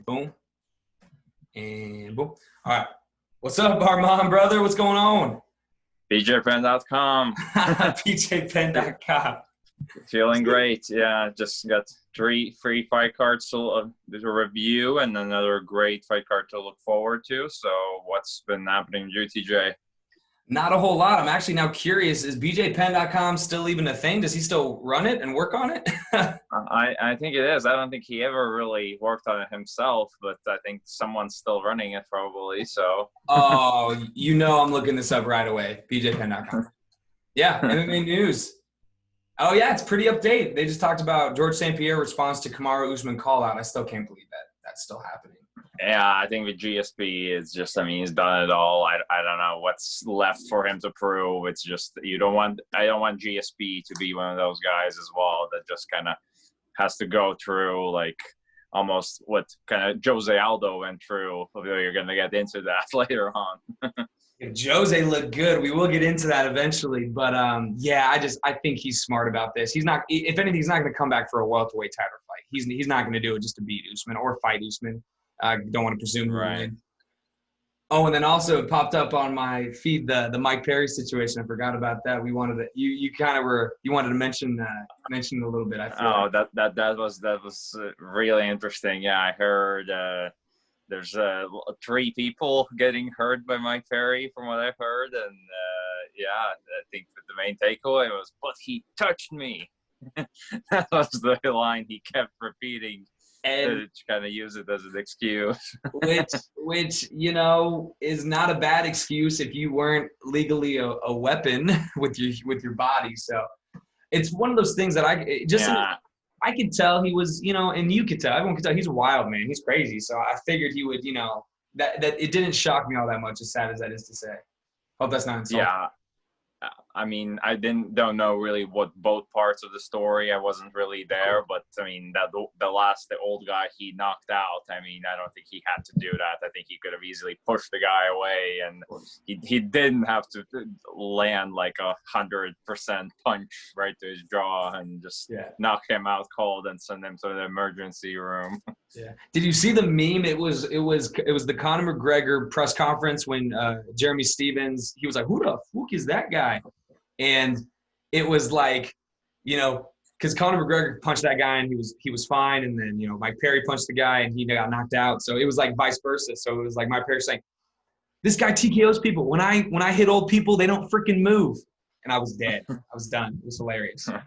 Boom. And boom. All right. What's up, Armand, brother? What's going on? BJPen.com. BJPen.com. Feeling great. Yeah, just got 3 free fight cards to review and another great fight card to look forward to. So what's been happening to you, TJ? Not a whole lot. I'm actually now curious. Is BJPen.com still even a thing? Does he still run it and work on it? I think it is. I don't think he ever really worked on it himself, but I think someone's still running it probably. So. Oh, I'm looking this up right away. BJPen.com. Yeah, MMA news. Oh, yeah, it's pretty update. They just talked about George St. Pierre response to Kamaru Usman call out. I still can't believe that that's still happening. Yeah, I think with GSP, it's just, he's done it all. I don't know what's left for him to prove. It's just, I don't want GSP to be one of those guys as well that just kind of has to go through like almost what kind of Jose Aldo went through. You're going to get into that later on. Jose looked good. We will get into that eventually. But, I think he's smart about this. He's not – if anything, he's not going to come back for a welterweight title fight. He's not going to do it just to beat Usman or fight Usman. I don't want to presume. Right. Oh, and then also it popped up on my feed the Mike Perry situation. I forgot about that. We wanted to you wanted to mention a little bit. I feel that was really interesting. Yeah, I heard there's 3 people getting hurt by Mike Perry from what I've heard, and I think that the main takeaway was, "But he touched me." That was the line he kept repeating. And kind of use it as an excuse. which is not a bad excuse if you weren't legally a weapon with your body. So it's one of those things that I could tell he was, and you could tell, everyone could tell he's a wild man. He's crazy. So I figured he would, that it didn't shock me all that much, as sad as that is to say. Hope that's not insulting. Yeah. I don't know really what both parts of the story. I wasn't really there, but the old guy he knocked out. I don't think he had to do that. I think he could have easily pushed the guy away, and he didn't have to land like 100% punch right to his jaw and just knock him out cold and send him to the emergency room. Yeah. Did you see the meme? It was the Conor McGregor press conference when Jeremy Stevens, he was like, "Who the fuck is that guy?" And it was like, because Conor McGregor punched that guy and he was fine, and then Mike Perry punched the guy and he got knocked out. So it was like vice versa. So it was like Mike Perry saying, "This guy TKOs people. When I hit old people, they don't freaking move." And I was dead. I was done. It was hilarious. All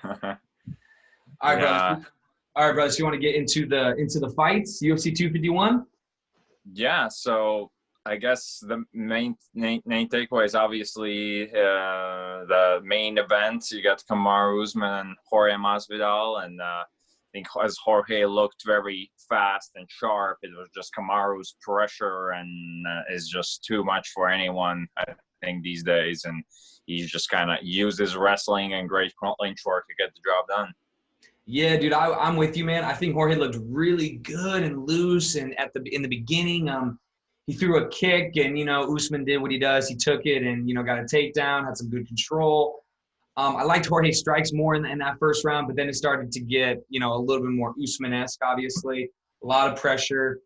right, brother. All right, brothers. So you want to get into the fights? UFC 251? Yeah. So I guess the main takeaway is obviously the main event. You got Kamaru Usman and Jorge Masvidal, and I think as Jorge looked very fast and sharp, it was just Kamaru's pressure and is just too much for anyone, I think, these days. And he just kind of used his wrestling and great clinch work to get the job done. Yeah, dude, I'm with you, man. I think Jorge looked really good and loose, and in the beginning, he threw a kick, and Usman did what he does. He took it and got a takedown, had some good control. I liked Jorge's strikes more in that first round, but then it started to get a little bit more Usman-esque. Obviously, a lot of pressure,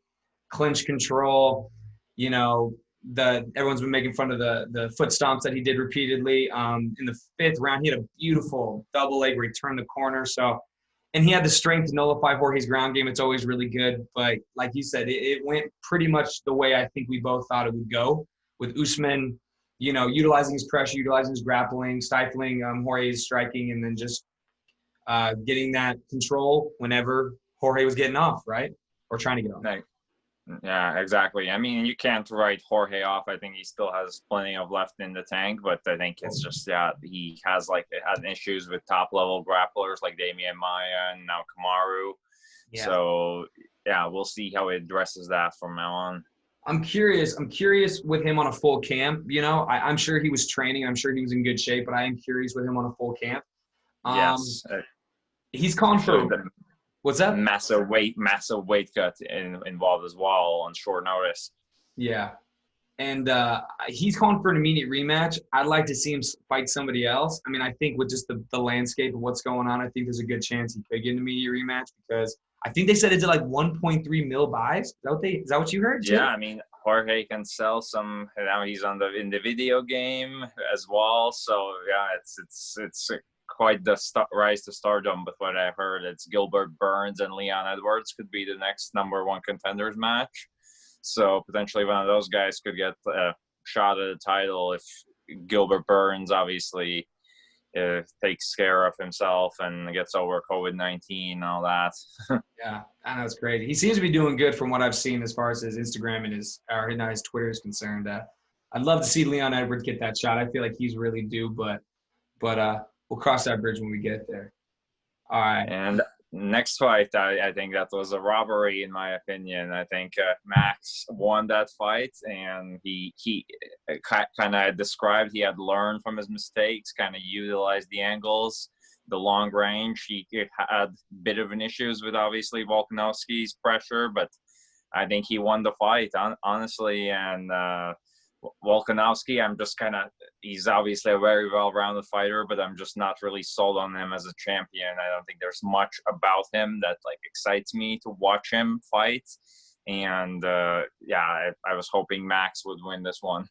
clinch control. Everyone's been making fun of the foot stomps that he did repeatedly. In the 5th round, he had a beautiful double leg where he turned the corner. And he had the strength to nullify Jorge's ground game. It's always really good. But like you said, it went pretty much the way I think we both thought it would go, with Usman, utilizing his pressure, utilizing his grappling, stifling Jorge's striking, and then just getting that control whenever Jorge was getting off, right? Or trying to get off. Right. Yeah, exactly. You can't write Jorge off. I think he still has plenty of left in the tank, but I think it's just he has had issues with top level grapplers like Damian Maia and now Kamaru. Yeah. So we'll see how he addresses that from now on. I'm curious with him on a full camp. I'm sure he was training. I'm sure he was in good shape, but I am curious with him on a full camp. Yes. He's calling for. What's that? Massive weight cut involved as well on short notice. Yeah. And he's calling for an immediate rematch. I'd like to see him fight somebody else. I think with just the landscape of what's going on, I think there's a good chance he could get an immediate rematch, because I think they said it did like 1.3 mil buys. Is that what you heard too? Yeah, I mean, Jorge can sell some. Now he's in the video game as well. So yeah, it's quite the rise to stardom. But what I heard, it's Gilbert Burns and Leon Edwards could be the next #1 contenders match. So potentially one of those guys could get a shot at the title if Gilbert Burns obviously takes care of himself and gets over COVID-19 and all that. Yeah, I know, it's crazy. He seems to be doing good from what I've seen as far as his Instagram and his Twitter is concerned. I'd love to see Leon Edwards get that shot. I feel like he's really due, but we'll cross that bridge when we get there. All right. And next fight, I think that was a robbery in my opinion. I think Max won that fight, and he kind of described he had learned from his mistakes, kind of utilized the angles, the long range. He had a bit of an issues with obviously Volkanovski's pressure, but I think he won the fight honestly. And Volkanovski, I'm just he's obviously a very well-rounded fighter, but I'm just not really sold on him as a champion. I don't think there's much about him that excites me to watch him fight. And I was hoping Max would win this one.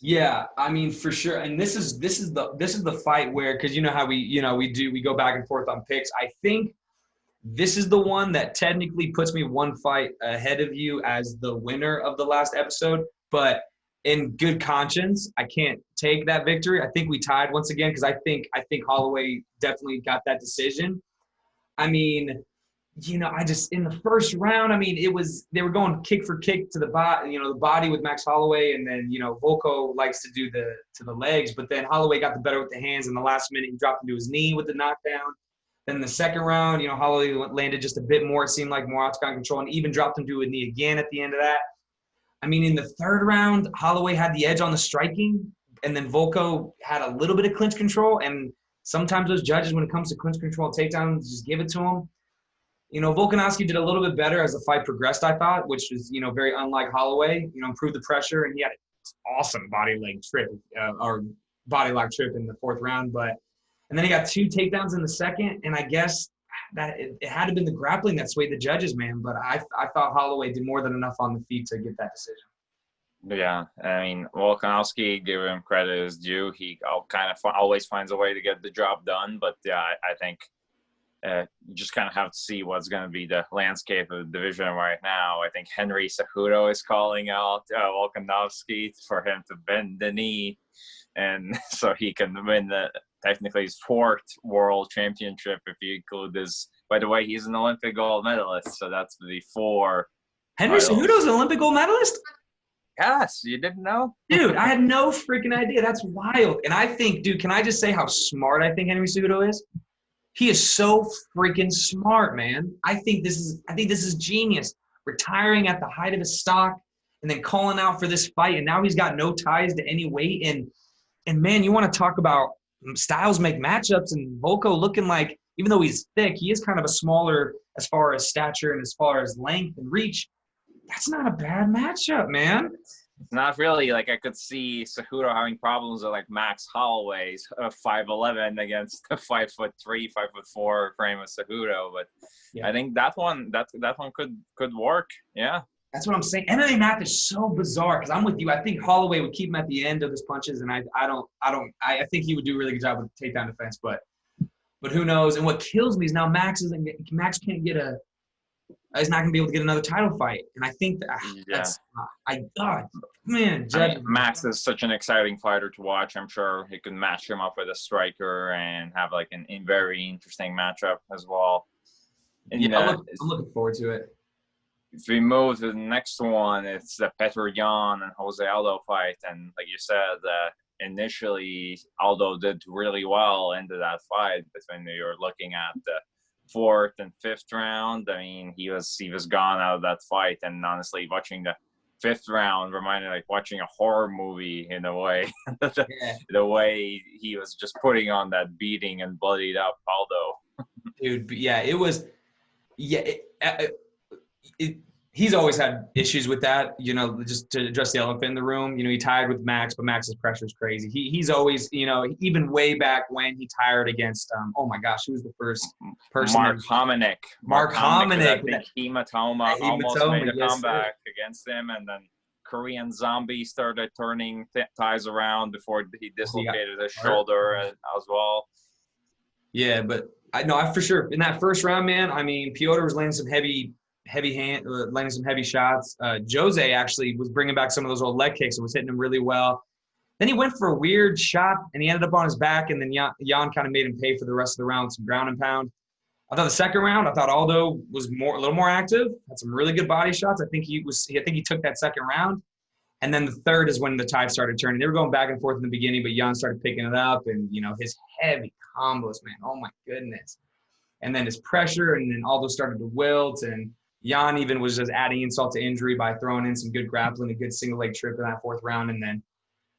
Yeah, I mean, for sure. And this is the fight where, because you know how we go back and forth on picks. I think this is the one that technically puts me one fight ahead of you as the winner of the last episode, but in good conscience, I can't take that victory. I think we tied once again because I think Holloway definitely got that decision. I mean, in the first round, I mean, they were going kick for kick to the body, the body with Max Holloway, and then Volko likes to do to the legs, but then Holloway got the better with the hands. In the last minute, he dropped into his knee with the knockdown. Then the second round, Holloway landed just a bit more. It seemed like more octagon control, and even dropped him to a knee again at the end of that. I mean, in the third round, Holloway had the edge on the striking, and then Volko had a little bit of clinch control. And sometimes those judges, when it comes to clinch control takedowns, just give it to him. Volkanovski did a little bit better as the fight progressed, I thought, which was, very unlike Holloway. Improved the pressure, and he had an awesome body lock trip in the fourth round. And then he got 2 takedowns in the second, and I guess that it had to have been the grappling that swayed the judges, man. But I thought Holloway did more than enough on the feet to get that decision. Yeah, I mean, Volkanovski, give him credit as due. He always finds a way to get the job done. But yeah, I think you just kind of have to see what's going to be the landscape of the division right now. I think Henry Cejudo is calling out Volkanovski for him to bend the knee, and so he can win technically his 4th world championship if you include this. By the way, he's an Olympic gold medalist, so that's the 4. Henry Cejudo's an Olympic gold medalist? Yes, you didn't know? Dude, I had no freaking idea. That's wild. And I think, dude, can I just say how smart I think Henry Cejudo is? He is so freaking smart, man. I think this is genius. Retiring at the height of his stock and then calling out for this fight, and now he's got no ties to any weight. And man, you want to talk about styles make matchups, and Volko looking like, even though he's thick, he is kind of a smaller as far as stature and as far as length and reach. That's not a bad matchup, man. Not really. I could see Cejudo having problems with Max Holloway's 5'11" against a 5'3", 5'4" frame of Cejudo. But yeah. I think that one could work. Yeah. That's what I'm saying. MMA math is so bizarre because I'm with you. I think Holloway would keep him at the end of his punches, and I think he would do a really good job with takedown defense, but who knows? And what kills me is now Max can't get he's not going to be able to get another title fight, and I think Max is such an exciting fighter to watch. I'm sure he can match him up with a striker and have a very interesting matchup as well. And, I'm looking forward to it. If we move to the next one, it's the Petr Yan and Jose Aldo fight. And like you said, initially Aldo did really well into that fight. But when you're looking at the 4th and 5th round, I mean, he was gone out of that fight. And honestly, watching the 5th round reminded watching a horror movie in a way. The way he was just putting on that beating and bloodied up Aldo. Dude, yeah, it was – yeah, he's always had issues with that, you know, just to address the elephant in the room. You know, he tied with Max, but Max's pressure is crazy. He's always, you know, even way back when he tired against, oh my gosh, who was the first person? Mark Hominick. Mark Hominick. That big hematoma almost made a comeback against him. And then Korean Zombie started turning ties around before he dislocated his shoulder as well. Yeah, but I for sure in that first round, man. I mean, Piotr was landing some heavy landing some heavy shots. Jose actually was bringing back some of those old leg kicks and was hitting them really well. Then he went for a weird shot and he ended up on his back, and then Jan kind of made him pay for the rest of the round, some ground and pound. I thought the second round, I thought Aldo was a little more active, had some really good body shots. I think he took that second round. And then the third is when the tide started turning. They were going back and forth in the beginning, but Jan started picking it up, and you know, his heavy combos, man. Oh my goodness. And then his pressure, and then Aldo started to wilt, and Jan even was just adding insult to injury by throwing in some good grappling, a good single leg trip in that fourth round. And then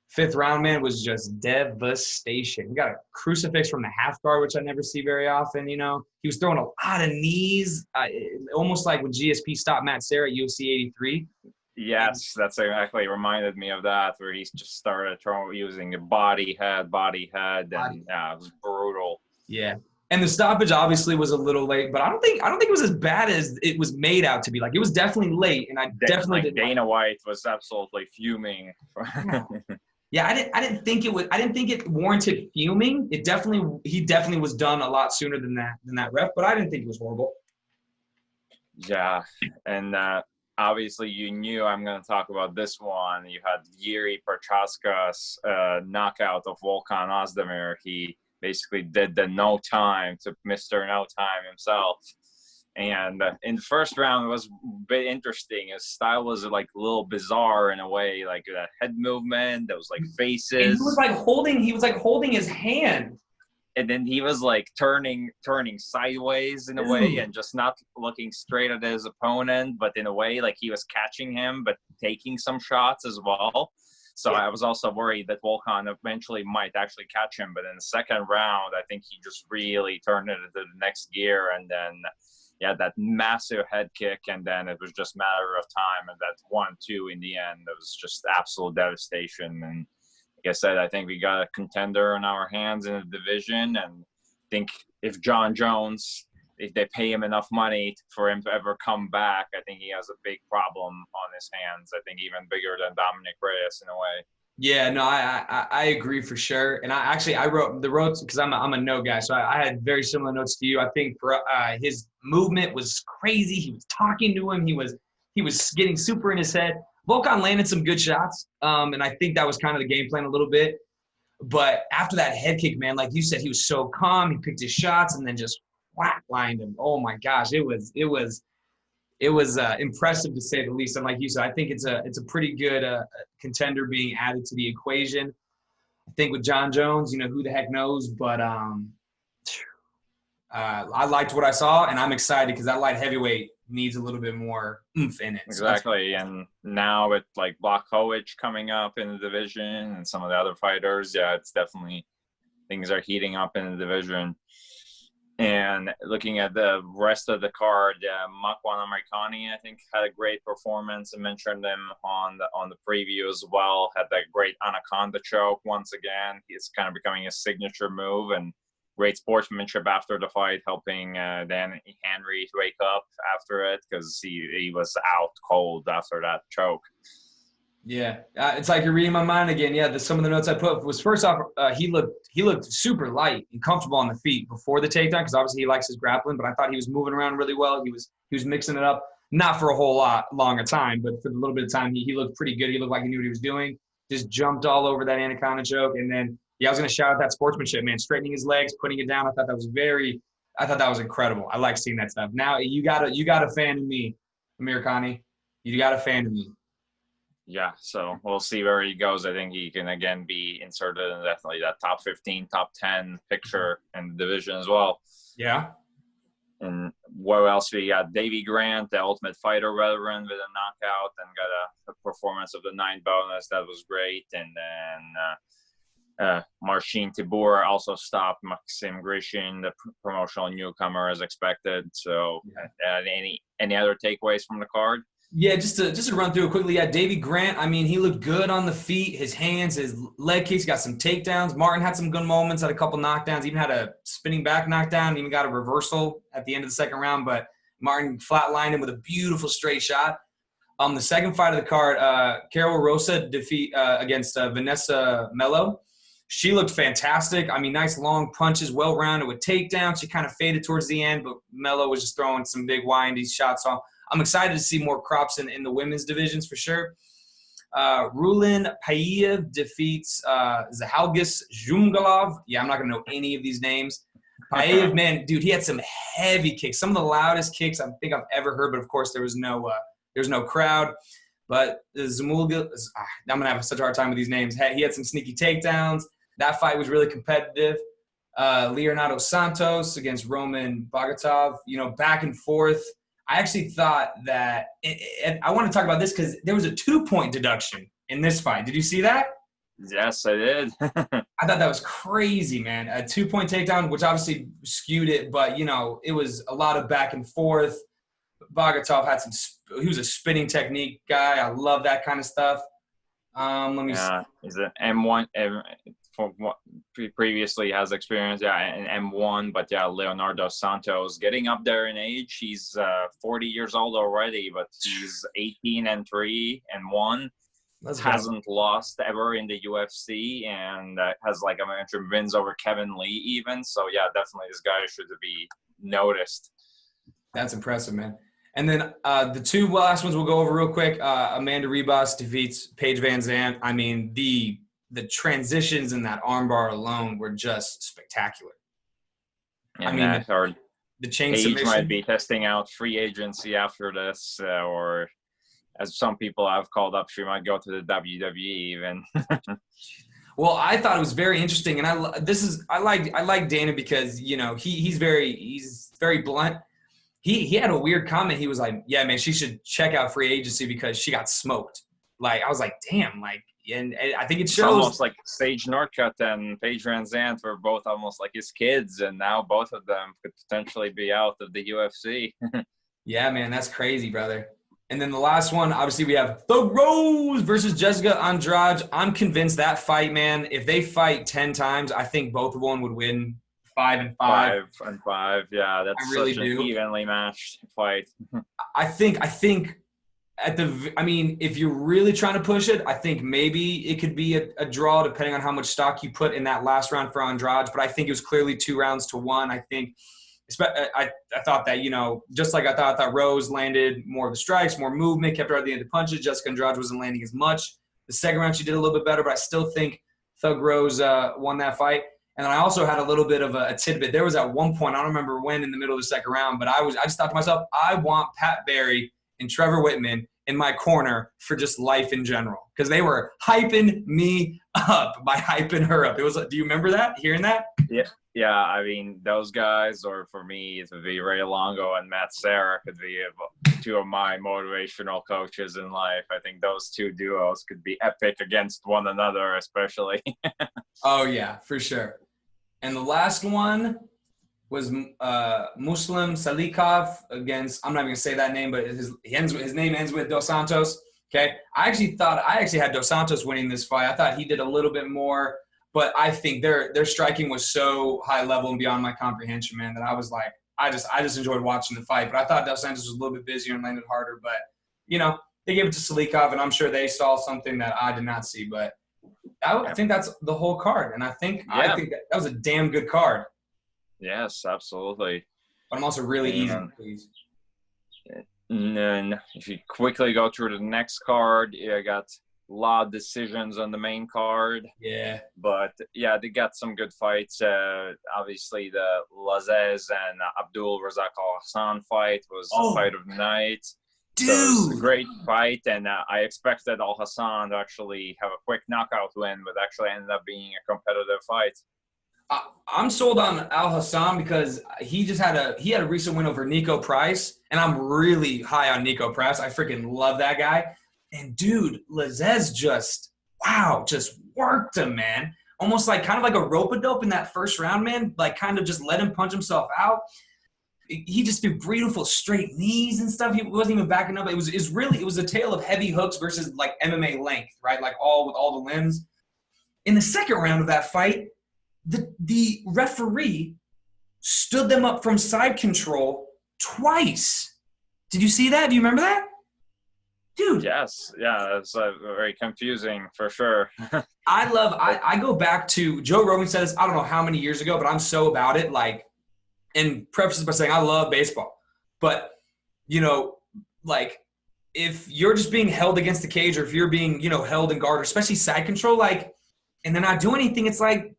fifth round, man, was just devastation. He got a crucifix from the half guard, which I never see very often, you know. He was throwing a lot of knees, almost like when GSP stopped Matt Serra at UFC 83. Yes, that's exactly reminded me of that, where he just started using a body head, and yeah, it was brutal. Yeah. And the stoppage obviously was a little late, but I don't think it was as bad as it was made out to be. Like, it was definitely late, and I definitely didn't. Dana White was absolutely fuming. Yeah, I didn't think it warranted fuming. He definitely was done a lot sooner than that ref, but I didn't think it was horrible. Yeah, and obviously you knew I'm going to talk about this one. You had Yuri Prochaska's knockout of Volkan Ozdemir. He basically did the no time to Mr. No Time himself. And in the first round, it was a bit interesting. His style was like a little bizarre in a way, like that head movement. There was like faces. And he was like holding his hand. And then he was like turning sideways in a way and just not looking straight at his opponent, but in a way like he was catching him, but taking some shots as well. So I was also worried that Volkan eventually might actually catch him. But in the second round, I think he just really turned it into the next gear. And then, yeah, that massive head kick. And then it was just a matter of time. And that 1-2 in the end, it was just absolute devastation. And like I said, I think we got a contender on our hands in the division. And I think if John Jones, if they pay him enough money for him to ever come back, I think he has a big problem on his hands. I think even bigger than Dominic Reyes in a way. Yeah, no, I agree for sure. And I wrote the notes because I'm a note guy, so I had very similar notes to you. I think his movement was crazy. He was talking to him. He was getting super in his head. Volkan landed some good shots, and I think that was kind of the game plan a little bit. But after that head kick, man, like you said, he was so calm. He picked his shots and then just flatlined him. Oh my gosh, it was impressive to say the least. And like you said, I think it's a pretty good contender being added to the equation. I think with John Jones, you know, who the heck knows? But I liked what I saw, and I'm excited because that light heavyweight needs a little bit more oomph in it. Exactly, and now with like Blachowicz coming up in the division and some of the other fighters, yeah, it's definitely things are heating up in the division. And looking at the rest of the card, Makwan Americani, I think, had a great performance. I mentioned him on the preview as well. Had that great Anaconda choke once again. It's kind of becoming a signature move, and great sportsmanship after the fight, helping Dan Henry to wake up after it because he was out cold after that choke. Yeah, it's like you're reading my mind again. Yeah, some of the notes I put was, first off, he looked super light and comfortable on the feet before the takedown because obviously he likes his grappling, but I thought he was moving around really well. He was mixing it up, not for a whole lot longer time, but for the little bit of time, he looked pretty good. He looked like he knew what he was doing. Just jumped all over that Anaconda choke. And then, yeah, I was going to shout out that sportsmanship, man, straightening his legs, putting it down. I thought that was incredible. I like seeing that stuff. Now you got a fan in me, Americani. You got a fan in me. Yeah, so we'll see where he goes. I think he can, again, be inserted in definitely that top 15, top 10 picture in the division as well. Yeah. And what else? We got Davey Grant, the Ultimate Fighter veteran, with a knockout and got a performance of the 9 bonus. That was great. And then Marcin Tibur also stopped Maxim Grishin, the promotional newcomer, as expected. So any other takeaways from the card? Yeah, just to run through it quickly. Yeah, Davey Grant, I mean, he looked good on the feet. His hands, his leg kicks, got some takedowns. Martin had some good moments, had a couple knockdowns, even had a spinning back knockdown, even got a reversal at the end of the second round. But Martin flatlined him with a beautiful straight shot. The second fight of the card, Carol Rosa defeat against Vanessa Mello. She looked fantastic. I mean, nice long punches, well-rounded with takedowns. She kind of faded towards the end, but Mello was just throwing some big windy shots. So I'm excited to see more crops in the women's divisions for sure. Rulin Payev defeats Zahalgis Zhumgalov. Yeah, I'm not going to know any of these names. Payev, man, dude, he had some heavy kicks, some of the loudest kicks I think I've ever heard, but of course there was no crowd. But Zamulga, I'm going to have such a hard time with these names. He had some sneaky takedowns. That fight was really competitive. Leonardo Santos against Roman Bogatov, back and forth. I actually thought that and I want to talk about this because there was a 2-point deduction in this fight. Did you see that? Yes, I did. I thought that was crazy, man. A 2-point takedown, which obviously skewed it, but, it was a lot of back and forth. Bogatov had he was a spinning technique guy. I love that kind of stuff. Let me see. He's an M1. From what previously has experience, in M1, but Leonardo Santos getting up there in age. He's 40 years old already, but he's 18-3 and 1. Hasn't lost ever in the UFC, and has like I mentioned wins over Kevin Lee even. So definitely this guy should be noticed. That's impressive, man. And then the two last ones we'll go over real quick. Amanda Rebus defeats Paige Vanzant. I mean, the transitions in that armbar alone were just spectacular. And the chain Paige submission might be testing out free agency after this, or as some people have called up, she might go to the WWE even. Well, I thought it was very interesting, and I like Dana because he's very blunt. He had a weird comment. He was like, "Yeah, man, she should check out free agency because she got smoked." Like I was like, "Damn!" Like, and I think it shows. It's almost like Sage Northcutt and Paige VanZant were both almost like his kids, and now both of them could potentially be out of the UFC. Yeah, man, that's crazy, brother. And then the last one, obviously, we have Thug Rose versus Jessica Andrade. I'm convinced that fight, man, if they fight 10 times, I think both of them would win 5-5. 5-5, yeah. That's such an evenly matched fight. I think if you're really trying to push it, I think maybe it could be a draw depending on how much stock you put in that last round for Andrade. But I think it was clearly 2-1. I think I thought that, just like I thought Rose landed more of the strikes, more movement, kept her at the end of the punches. Jessica Andrade wasn't landing as much. The second round she did a little bit better, but I still think Thug Rose won that fight. And then I also had a little bit of a tidbit. There was at one point, I don't remember when in the middle of the second round, but I just thought to myself, I want Pat Barry and Trevor Whitman in my corner for just life in general, because they were hyping me up by hyping her up. It was, do you remember that? Hearing that? Yeah. I mean, those guys, or for me, it would be Ray Longo and Matt Serra could be two of my motivational coaches in life. I think those two duos could be epic against one another, especially. Oh yeah, for sure. And the last one was Muslim Salikov against, I'm not even going to say that name, but his name ends with Dos Santos. Okay. I actually had Dos Santos winning this fight. I thought he did a little bit more, but I think their striking was so high level and beyond my comprehension, man, that I was like, I just enjoyed watching the fight. But I thought Dos Santos was a little bit busier and landed harder. But, they gave it to Salikov, and I'm sure they saw something that I did not see. But I think that's the whole card. And I think that was a damn good card. Yes, absolutely. But I'm also really easy to please. And then if you quickly go through the next card, I got a lot of decisions on the main card. Yeah. But, they got some good fights. Obviously, the Lazez and Abdul Razak Al-Hassan fight was the fight of the night. Dude! So it was a great fight, and I expected Al-Hassan to actually have a quick knockout win, but actually ended up being a competitive fight. I'm sold on Al-Hassan because he had a recent win over Nico Price, and I'm really high on Nico Price. I freaking love that guy. And dude, Lazez just worked him, man. Almost kind of like a rope-a-dope in that first round, man. Like kind of just let him punch himself out. he just threw beautiful straight knees and stuff. He wasn't even backing up. It was a tale of heavy hooks versus like MMA length, right? Like with all the limbs. In the second round of that fight, the referee stood them up from side control twice. Did you see that? Do you remember that? Dude. Yes. Yeah, it's very confusing for sure. I go back to Joe Rogan said this, I don't know how many years ago, but I'm so about it. Like, and prefaces by saying I love baseball. But, you know, like if you're just being held against the cage or if you're being, you know, held in guard, or especially side control, like, and they're not doing anything, it's like,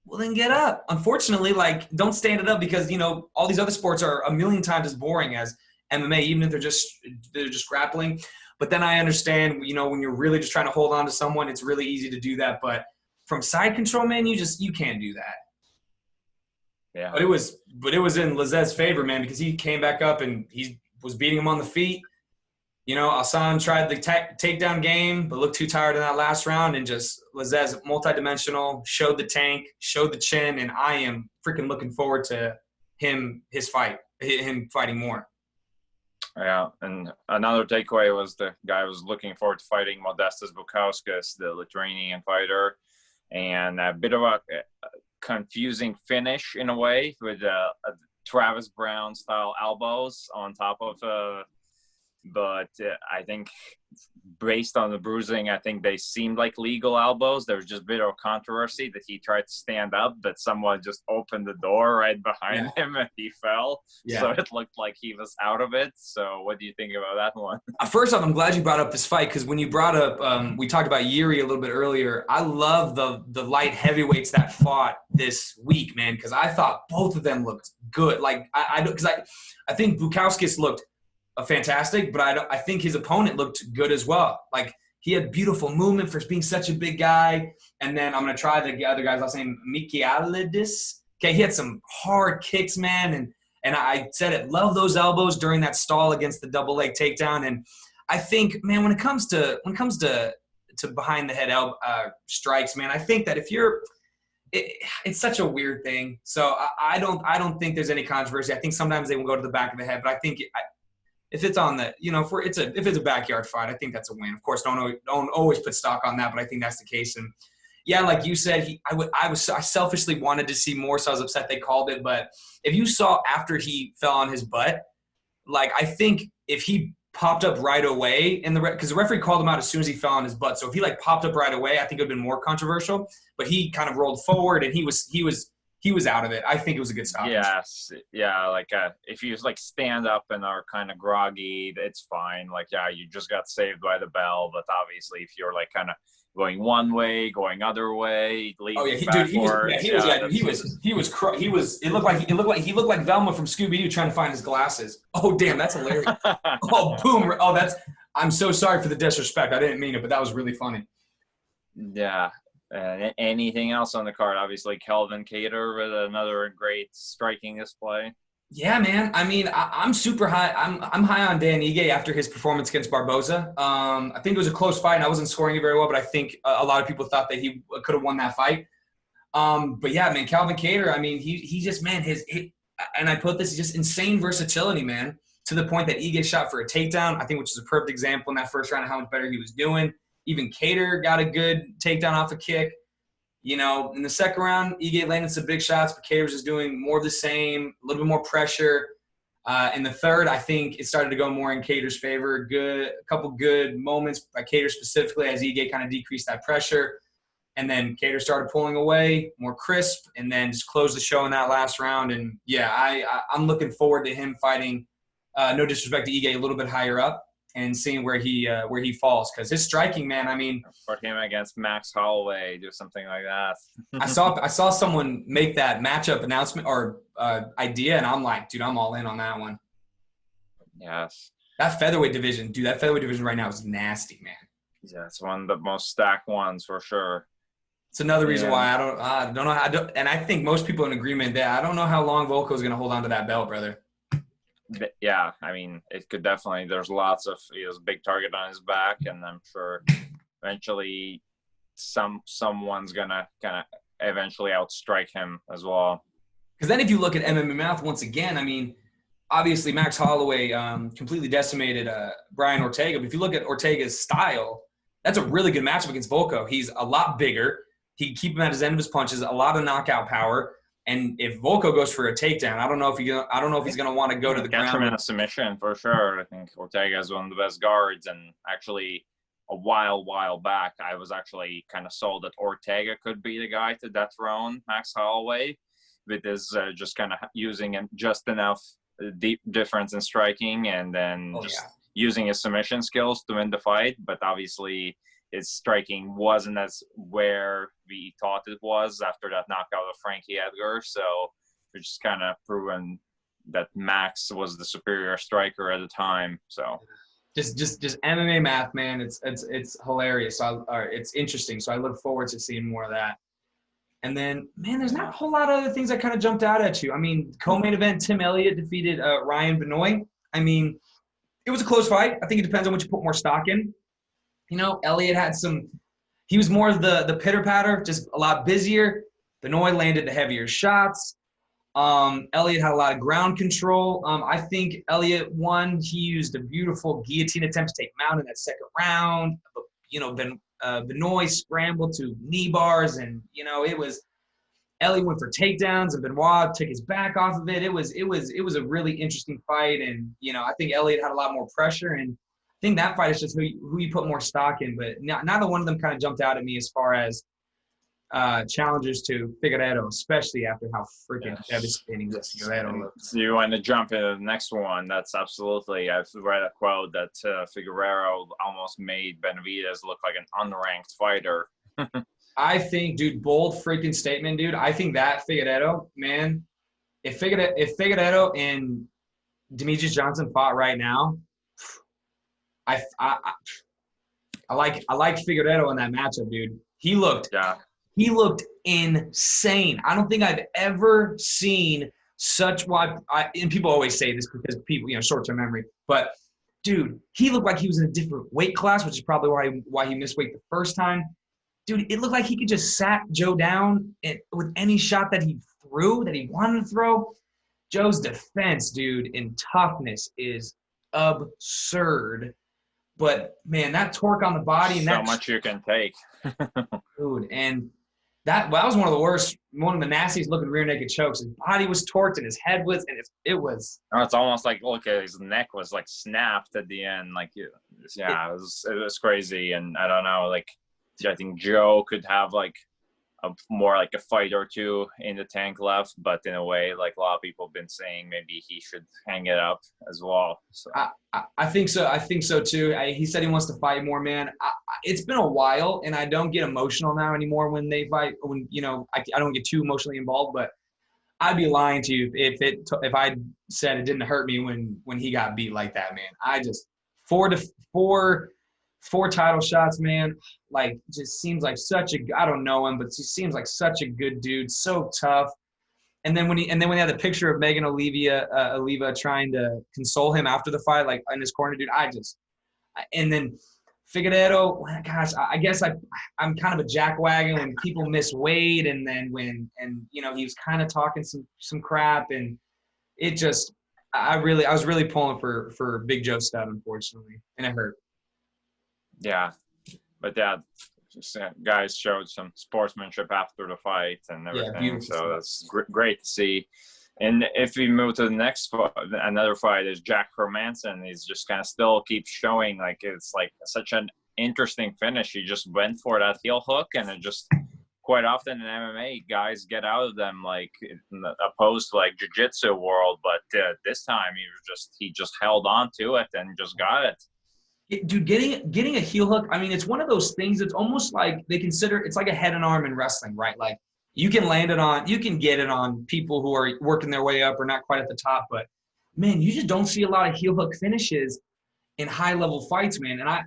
well, then get up. Unfortunately, like, don't stand it up because, you know, all these other sports are a million times as boring as MMA, even if they're just grappling. But then I understand, you know, when you're really just trying to hold on to someone, it's really easy to do that. But from side control, man, you can't do that. Yeah. But it was in Lizez's favor, man, because he came back up and he was beating him on the feet. You know, Hassan tried the takedown game, but looked too tired in that last round, and just Lizez multidimensional, showed the tank, showed the chin, and I am freaking looking forward to him fighting more. Yeah, and another takeaway was the guy was looking forward to fighting Modestas Bukauskas, the Lithuanian fighter, and a bit of a confusing finish in a way with a Travis Brown style elbows on top of but I think based on the bruising, I think they seemed like legal elbows. There was just a bit of controversy that he tried to stand up, but someone just opened the door right behind him and he fell. Yeah. So it looked like he was out of it. So what do you think about that one? First off, I'm glad you brought up this fight because when you brought up, we talked about Yuri a little bit earlier. I love the light heavyweights that fought this week, man, because I thought both of them looked good. Like I think Bukauskas looked fantastic, but I think his opponent looked good as well. Like he had beautiful movement for being such a big guy. And then I'm going to try the other guy's last name, Michailidis. Okay, he had some hard kicks, man. And I said it, love those elbows during that stall against the double leg takedown. And I think, man, when it comes to behind the head strikes, man, I think that if you're it's such a weird thing. So I don't think there's any controversy. I think sometimes they will go to the back of the head, but I think if it's on the, you know, if it's a backyard fight, I think that's a win. Of course, don't always put stock on that, but I think that's the case. And yeah, like you said, I selfishly wanted to see more, so I was upset they called it. But if you saw after he fell on his butt, like I think if he popped up right away because the referee called him out as soon as he fell on his butt. So if he like popped up right away, I think it would have been more controversial. But he kind of rolled forward and he was out of it. I think it was a good stoppage. Yes. Yeah. Like if you like stand up and are kind of groggy, it's fine. Like, yeah, you just got saved by the bell. But obviously if you're like kind of going one way, going other way, leaning backwards. It looked like Velma from Scooby-Doo trying to find his glasses. Oh, damn. That's hilarious. Oh, boom. Oh, I'm so sorry for the disrespect. I didn't mean it, but that was really funny. Yeah. Anything else on the card? Obviously, Kelvin Cater with another great striking display. Yeah, man. I mean, I'm super high. I'm high on Dan Ige after his performance against Barboza. I think it was a close fight, and I wasn't scoring it very well, but I think a lot of people thought that he could have won that fight. But yeah, man, Kelvin Cater. I mean, he just, man, and I put this, just insane versatility, man, to the point that Ige shot for a takedown. I think, which is a perfect example in that first round of how much better he was doing. Even Cater got a good takedown off a kick. You know, in the second round, Ige landed some big shots, but Cater was just doing more of the same, a little bit more pressure. In the third, I think it started to go more in Cater's favor. A couple good moments by Cater specifically as Ige kind of decreased that pressure. And then Cater started pulling away, more crisp, and then just closed the show in that last round. And, yeah, I'm looking forward to him fighting, no disrespect to Ige, a little bit higher up. And seeing where he falls, because his striking, man. I mean, put him against Max Holloway, do something like that. I saw someone make that matchup announcement or idea, and I'm like, dude, I'm all in on that one. Yes, that featherweight division, dude. That featherweight division right now is nasty, man. Yeah, it's one of the most stacked ones for sure. It's another reason why I don't know and I think most people are in agreement that I don't know how long Volko is going to hold on to that belt, brother. Yeah, I mean, it could definitely. There's lots of he has a big target on his back, and I'm sure eventually someone's gonna kind of eventually outstrike him as well. Because then, if you look at MMA Mouth once again, I mean, obviously Max Holloway completely decimated Brian Ortega. But if you look at Ortega's style, that's a really good matchup against Volko. He's a lot bigger. He can keep him at his end of his punches, a lot of knockout power. And if Volko goes for a takedown, I don't know if he's gonna want to go to the Catch ground. him in a submission for sure. I think Ortega is one of the best guards, and actually a while back, I was actually kind of sold that Ortega could be the guy to dethrone Max Holloway with his just kind of using just enough deep difference in striking, and then using his submission skills to win the fight. But obviously his striking wasn't as where we thought it was after that knockout of Frankie Edgar. So we're just kind of proven that Max was the superior striker at the time. So just MMA math, man. It's hilarious. It's interesting. So I look forward to seeing more of that. And then, man, there's not a whole lot of other things that kind of jumped out at you. I mean, co-main event, Tim Elliott defeated Ryan Binoy. I mean, it was a close fight. I think it depends on what you put more stock in. You know, Elliott had he was more of the pitter-patter, just a lot busier. Binoy landed the heavier shots. Elliott had a lot of ground control. I think Elliott won. He used a beautiful guillotine attempt to take him out in that second round. But, you know, Binoy scrambled to knee bars, and, you know, Elliott went for takedowns, and Benoit took his back off of it. It was a really interesting fight, and, you know, I think Elliott had a lot more pressure, and I think that fight is just who you put more stock in. But neither one of them kind of jumped out at me as far as challengers to Figueiredo, especially after how freaking devastating Figueiredo looked. So you want to jump into the next one? That's absolutely. I've read a quote that Figueiredo almost made Benavidez look like an unranked fighter. I think, dude, bold freaking statement, dude. I think that Figueiredo, man, if Figueiredo and Demetrius Johnson fought right now, I like Figueiredo in that matchup, dude. He looked insane. I don't think I've ever seen such and people always say this because people, you know, short-term memory, but dude, he looked like he was in a different weight class, which is probably why he missed weight the first time. Dude, it looked like he could just sat Joe down with any shot that he threw, that he wanted to throw. Joe's defense, dude, in toughness is absurd. But, man, that torque on the body. And so much you can take. Dude, and that was one of the nastiest looking rear naked chokes. His body was torqued and his head was, and it was. Oh, it's almost like, look, his neck was like snapped at the end. Like, it was crazy. And I don't know, like, I think Joe could have like more like a fight or two in the tank left, but in a way, like a lot of people have been saying, maybe he should hang it up as well. So I think so. I think so too. He said he wants to fight more, man. It's been a while, and I don't get emotional now anymore when they fight. When, you know, I don't get too emotionally involved, but I'd be lying to you if I said it didn't hurt me when he got beat like that, man. I just four title shots, man. Like, just seems like I don't know him, but he seems like such a good dude, so tough. And then when he had the picture of Megan Oliva trying to console him after the fight, like in his corner, dude, and then Figueiredo, gosh, I guess I'm kind of a jackwagon when people miss weight, and then you know, he was kind of talking some crap, and it just, I was really pulling for Big Joe Stud, unfortunately, and it hurt. Yeah, but guys showed some sportsmanship after the fight and everything, yeah, so that's great to see. And if we move to the next another fight is Jack Hermansson. He's just kind of still keeps showing like it's like such an interesting finish. He just went for that heel hook, and it just quite often in MMA guys get out of them like opposed to like jiu-jitsu world, but this time he just held on to it and just got it. Dude, getting a heel hook, I mean, it's one of those things. It's almost like they consider it's like a head and arm in wrestling, right? Like you can get it on people who are working their way up or not quite at the top, but man, you just don't see a lot of heel hook finishes in high level fights, man. And I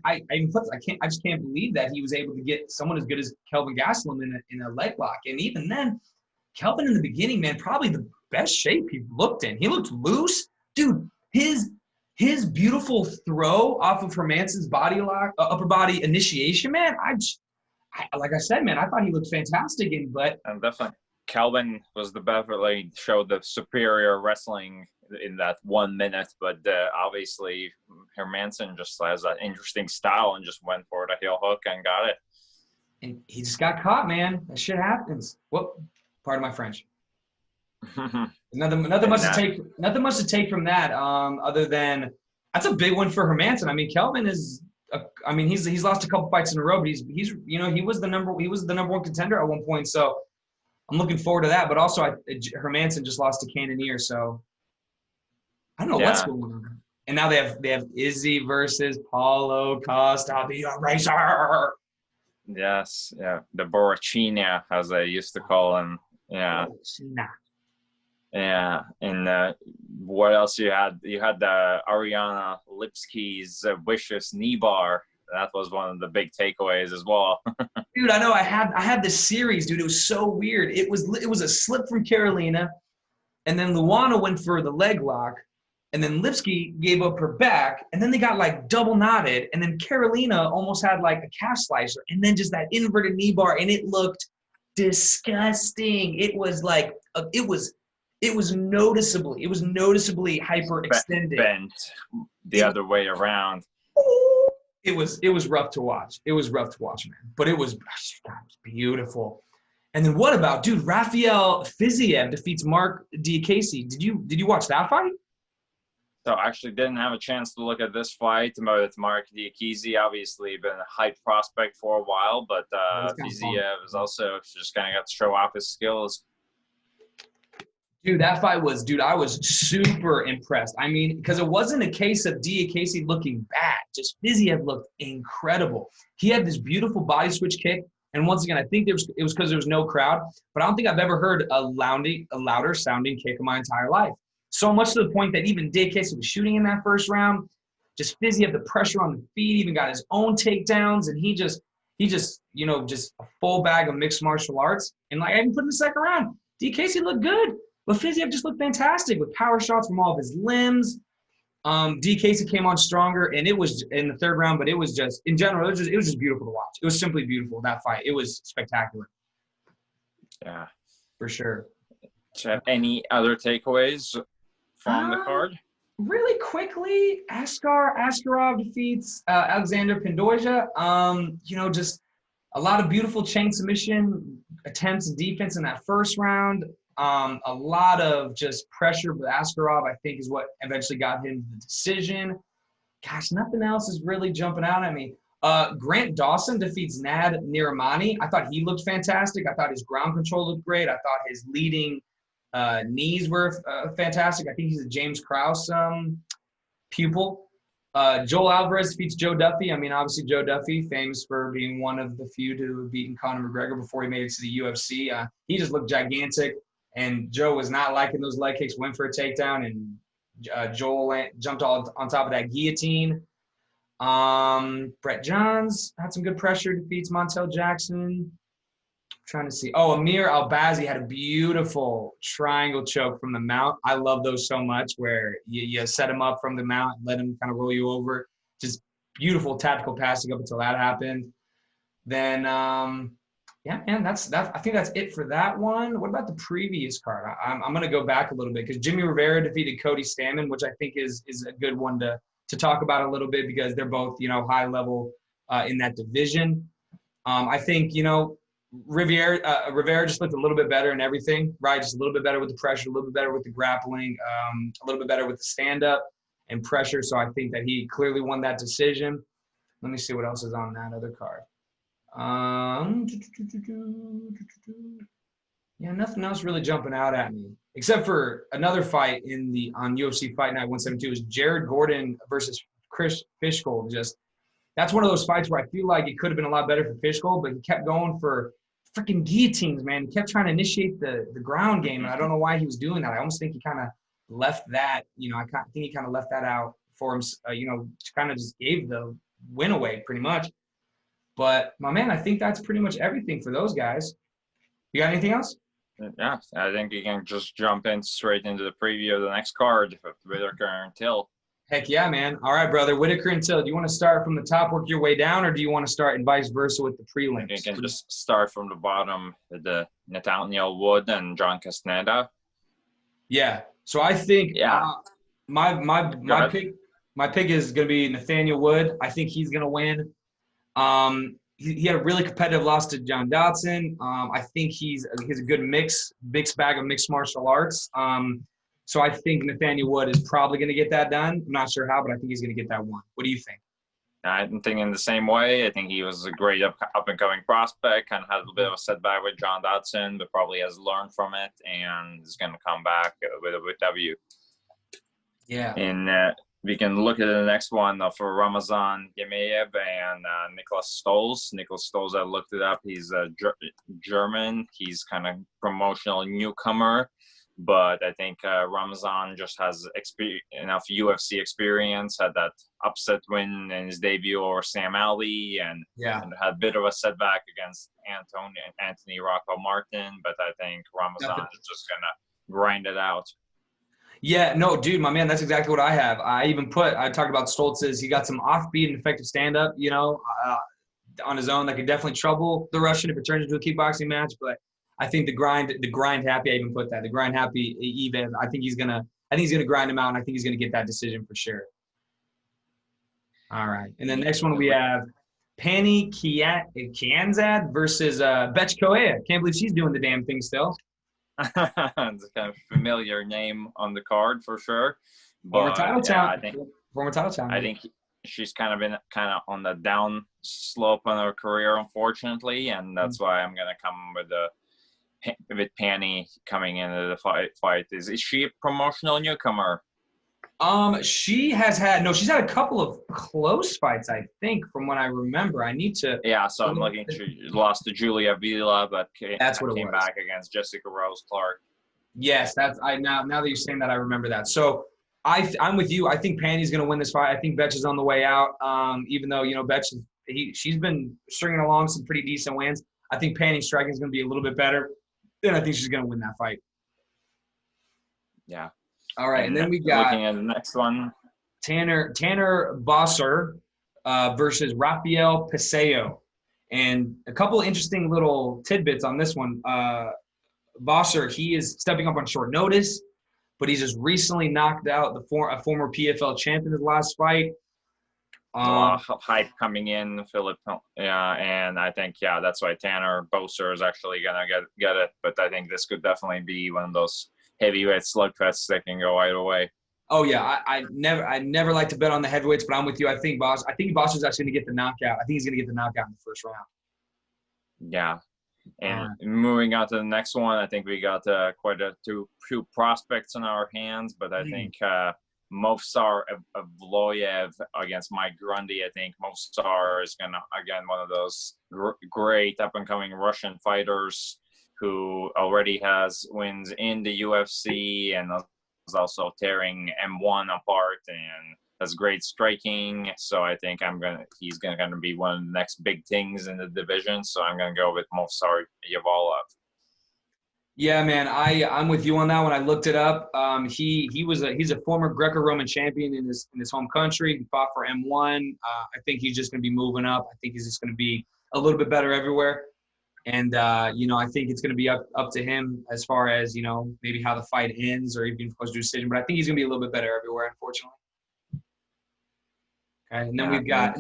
just can't believe that he was able to get someone as good as Kelvin Gastelum in a leg lock. And even then, Kelvin in the beginning, man, probably the best shape he looked in. He looked loose, dude. His beautiful throw off of Hermansson's body lock, upper body initiation, man. Like I said, man, I thought he looked fantastic. And definitely, Kelvin was the better, like, showed the superior wrestling in that 1 minute. But obviously, Hermanson just has that interesting style and just went for the heel hook and got it. And he just got caught, man. That shit happens. Whoop, pardon my French. Nothing much to take from that. Other than that's a big one for Hermanson. I mean, Kelvin is. He's lost a couple fights in a row, but he's he was the number one contender at one point. So I'm looking forward to that. But also, Hermanson just lost to Cannonier, so I don't know what's going on. And now they have Izzy versus Paulo Costa, the Eraser. Yes, yeah, the Borrachina, as they used to call him. Yeah. Borrachina. Yeah, and what else you had? You had the Ariana Lipski's vicious knee bar. That was one of the big takeaways as well. Dude, I know. I had this series, dude. It was so weird. It was a slip from Carolina, and then Luana went for the leg lock, and then Lipski gave up her back, and then they got like double knotted, and then Carolina almost had like a calf slicer, and then just that inverted knee bar, and it looked disgusting. It was like it was noticeably hyperextended. Bent the other way around. It was rough to watch. It was rough to watch, man. But it was beautiful. And then what about, dude, Rafael Fiziev defeats Mark Diakese. Did you watch that fight? So I actually didn't have a chance to look at this fight. But Mark Diakese, obviously been a hype prospect for a while, but Fiziev is also just kind of got to show off his skills. Dude, that fight was, I was super impressed. I mean, because it wasn't a case of Diakese looking bad. Just Fiziev looked incredible. He had this beautiful body switch kick. And once again, I think it was because there was no crowd. But I don't think I've ever heard a louder sounding kick in my entire life. So much to the point that even Diakese was shooting in that first round. Just Fiziev, the pressure on the feet, even got his own takedowns. And he just just a full bag of mixed martial arts. And like I even put in the second round, Diakese looked good. But Fiziev just looked fantastic with power shots from all of his limbs. Diakese came on stronger, and it was in the third round, but it was just, in general, it was just beautiful to watch. It was simply beautiful, that fight. It was spectacular. Yeah. For sure. Do you have any other takeaways from the card? Really quickly, Askarov defeats Alexander Pantoja. Just a lot of beautiful chain submission attempts and defense in that first round. A lot of just pressure with Askarov, I think, is what eventually got him the decision. Gosh, nothing else is really jumping out at me. Grant Dawson defeats Nad Niramani. I thought he looked fantastic. I thought his ground control looked great. I thought his leading knees were fantastic. I think he's a James Krause pupil. Joel Alvarez defeats Joe Duffy. I mean, obviously Joe Duffy, famous for being one of the few to have beaten Conor McGregor before he made it to the UFC. He just looked gigantic. And Joe was not liking those leg kicks, went for a takedown, and Joel jumped on top of that guillotine. Brett Johns had some good pressure, defeats Montel Jackson. I'm trying to see. Oh, Amir Albazi had a beautiful triangle choke from the mount. I love those so much, where you set him up from the mount and let him kind of roll you over. Just beautiful tactical passing up until that happened. Then yeah, man, that's I think that's it for that one. What about the previous card? I'm going to go back a little bit because Jimmie Rivera defeated Cody Stamann, which I think is a good one to talk about a little bit because they're both, high level in that division. I think, Rivera just looked a little bit better in everything, right? Just a little bit better with the pressure, a little bit better with the grappling, a little bit better with the stand-up and pressure. So I think that he clearly won that decision. Let me see what else is on that other card. Yeah, nothing else really jumping out at me except for another fight on UFC Fight Night 172 is Jared Gordon versus Chris Fishbowl. Just that's one of those fights where I feel like it could have been a lot better for Fishbowl, but he kept going for freaking guillotines, man. He kept trying to initiate the ground game, and I don't know why he was doing that. I almost think he kind of left that, I think he kind of left that out for him, kind of just gave the win away pretty much. But, my man, I think that's pretty much everything for those guys. You got anything else? Yeah, I think you can just jump in straight into the preview of the next card with Whitaker and Till. Heck yeah, man. All right, brother. Whitaker and Till, do you want to start from the top, work your way down, or do you want to start and vice versa with the prelims? You can just start from the bottom with the Nathaniel Wood and John Castaneda. Yeah. So I think Yeah. Go my ahead. pick is going to be Nathaniel Wood. I think he's going to win. He had a really competitive loss to John Dodson. I think he's a good mixed bag of mixed martial arts. So I think Nathaniel Wood is probably going to get that done. I'm not sure how, but I think he's going to get that one. What do you think? I'm thinking the same way. I think he was a great up and coming prospect. Kind of had a bit of a setback with John Dodson, but probably has learned from it and is going to come back with a W. Yeah. And we can look at the next one for Ramazan Yemaev and Nicholas Stolz. Nicholas Stolz, I looked it up. He's a German. He's kind of promotional newcomer. But I think Ramazan just has enough UFC experience, had that upset win in his debut over Sam Ali, and had a bit of a setback against Anthony Rocco Martin. But I think Ramazan is just going to grind it out. Yeah, no, dude, my man, that's exactly what I have. I talked about Stoltz's, he got some offbeat and effective stand-up, on his own that could definitely trouble the Russian if it turns into a kickboxing match, but I think the grind happy, I even put that, the grind happy even, I think he's gonna grind him out, and I think he's gonna get that decision for sure. All right. And then next one we have Pani Kianzad versus Betch Koea. Can't believe she's doing the damn thing still. It's a kind of familiar name on the card for sure. Former title challenge. I think she's kind of been on the down slope on her career, unfortunately, and that's why I'm gonna come with Pani coming into the fight. Is she a promotional newcomer? She's had a couple of close fights, I think, from what I remember. I need to. Yeah, so I'm looking. She lost to Julia Vila, but came back against Jessica Rose Clark. Yes, now that you're saying that, I remember that. So I'm with you. I think Pani's going to win this fight. I think Betch is on the way out. Even though Betch she's been stringing along some pretty decent wins. I think Pani's striking is going to be a little bit better, and I think she's going to win that fight. Yeah. All right, and then we got looking at the next one. Tanner Bosser versus Rafael Paseo. And a couple interesting little tidbits on this one. Bosser, he is stepping up on short notice, but he's just recently knocked out a former PFL champion in his last fight. Hype coming in, Philip. Yeah, and I think that's why Tanner Bosser is actually gonna get it. But I think this could definitely be one of those heavyweight slugfests that can go either way. Oh yeah, I never like to bet on the heavyweights, but I'm with you. I think Bosser's actually gonna get the knockout. I think he's gonna get the knockout in the first round. Yeah. And moving on to the next one, I think we got quite a few prospects in our hands, but I think Movsar Evloev against Mike Grundy. I think Movsar is gonna, again, one of those great up-and-coming Russian fighters who already has wins in the UFC and is also tearing M1 apart and has great striking. So I think he's gonna be one of the next big things in the division. So I'm gonna go with Movsar Evloev. Yeah, man, I'm with you on that one. I looked it up. He's a former Greco-Roman champion in his home country. He fought for M1. I think he's just gonna be moving up. I think he's just gonna be a little bit better everywhere. And, I think it's going to be up to him as far as, maybe how the fight ends or even close to a decision. But I think he's going to be a little bit better everywhere, unfortunately. Okay, and then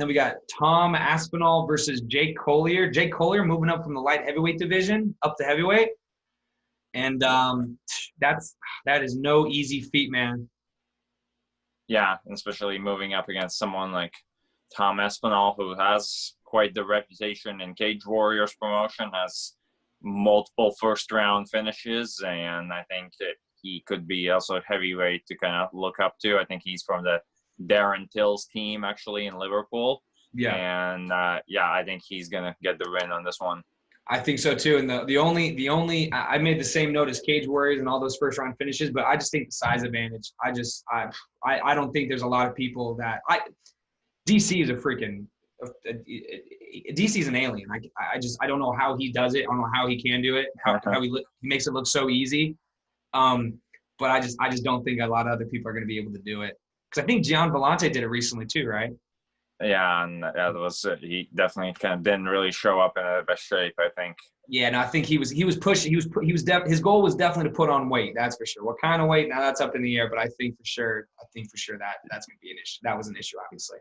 we got Tom Aspinall versus Jake Coulier. Jake Coulier moving up from the light heavyweight division up to heavyweight. And that is no easy feat, man. Yeah, especially moving up against someone like Tom Aspinall, who has quite the reputation in Cage Warriors promotion, has multiple first-round finishes, and I think that he could be also a heavyweight to kind of look up to. I think he's from the Darren Till's team, actually, in Liverpool. Yeah. And, I think he's going to get the win on this one. I think so, too. And the only I made the same note as Cage Warriors and all those first-round finishes, but I just think the size advantage. I don't think there's a lot of people that – DC is a freaking – DC's an alien. I don't know how he does it. I don't know how he can do it. How he makes it look so easy. But I just don't think a lot of other people are going to be able to do it. Because I think Gian Vellante did it recently too, right? Yeah, and that was he definitely kind of didn't really show up in the best shape, I think. Yeah, and I think he was pushing. His goal was definitely to put on weight. That's for sure. What kind of weight? Now that's up in the air. But I think for sure that's going to be an issue. That was an issue, obviously.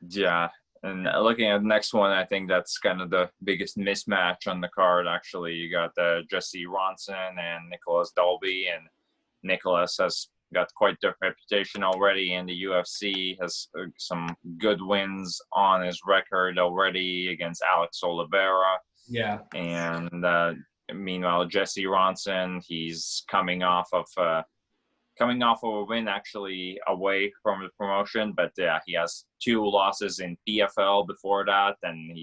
Yeah, and looking at the next one, I think that's kind of the biggest mismatch on the card. Actually, you got Jesse Ronson and Nicholas Dalby, and Nicholas has got quite the reputation already in the UFC. Has some good wins on his record already against Alex Oliveira. Yeah. And meanwhile, Jesse Ronson, he's coming off of a win actually away from the promotion, but he has 2 losses in PFL before that, and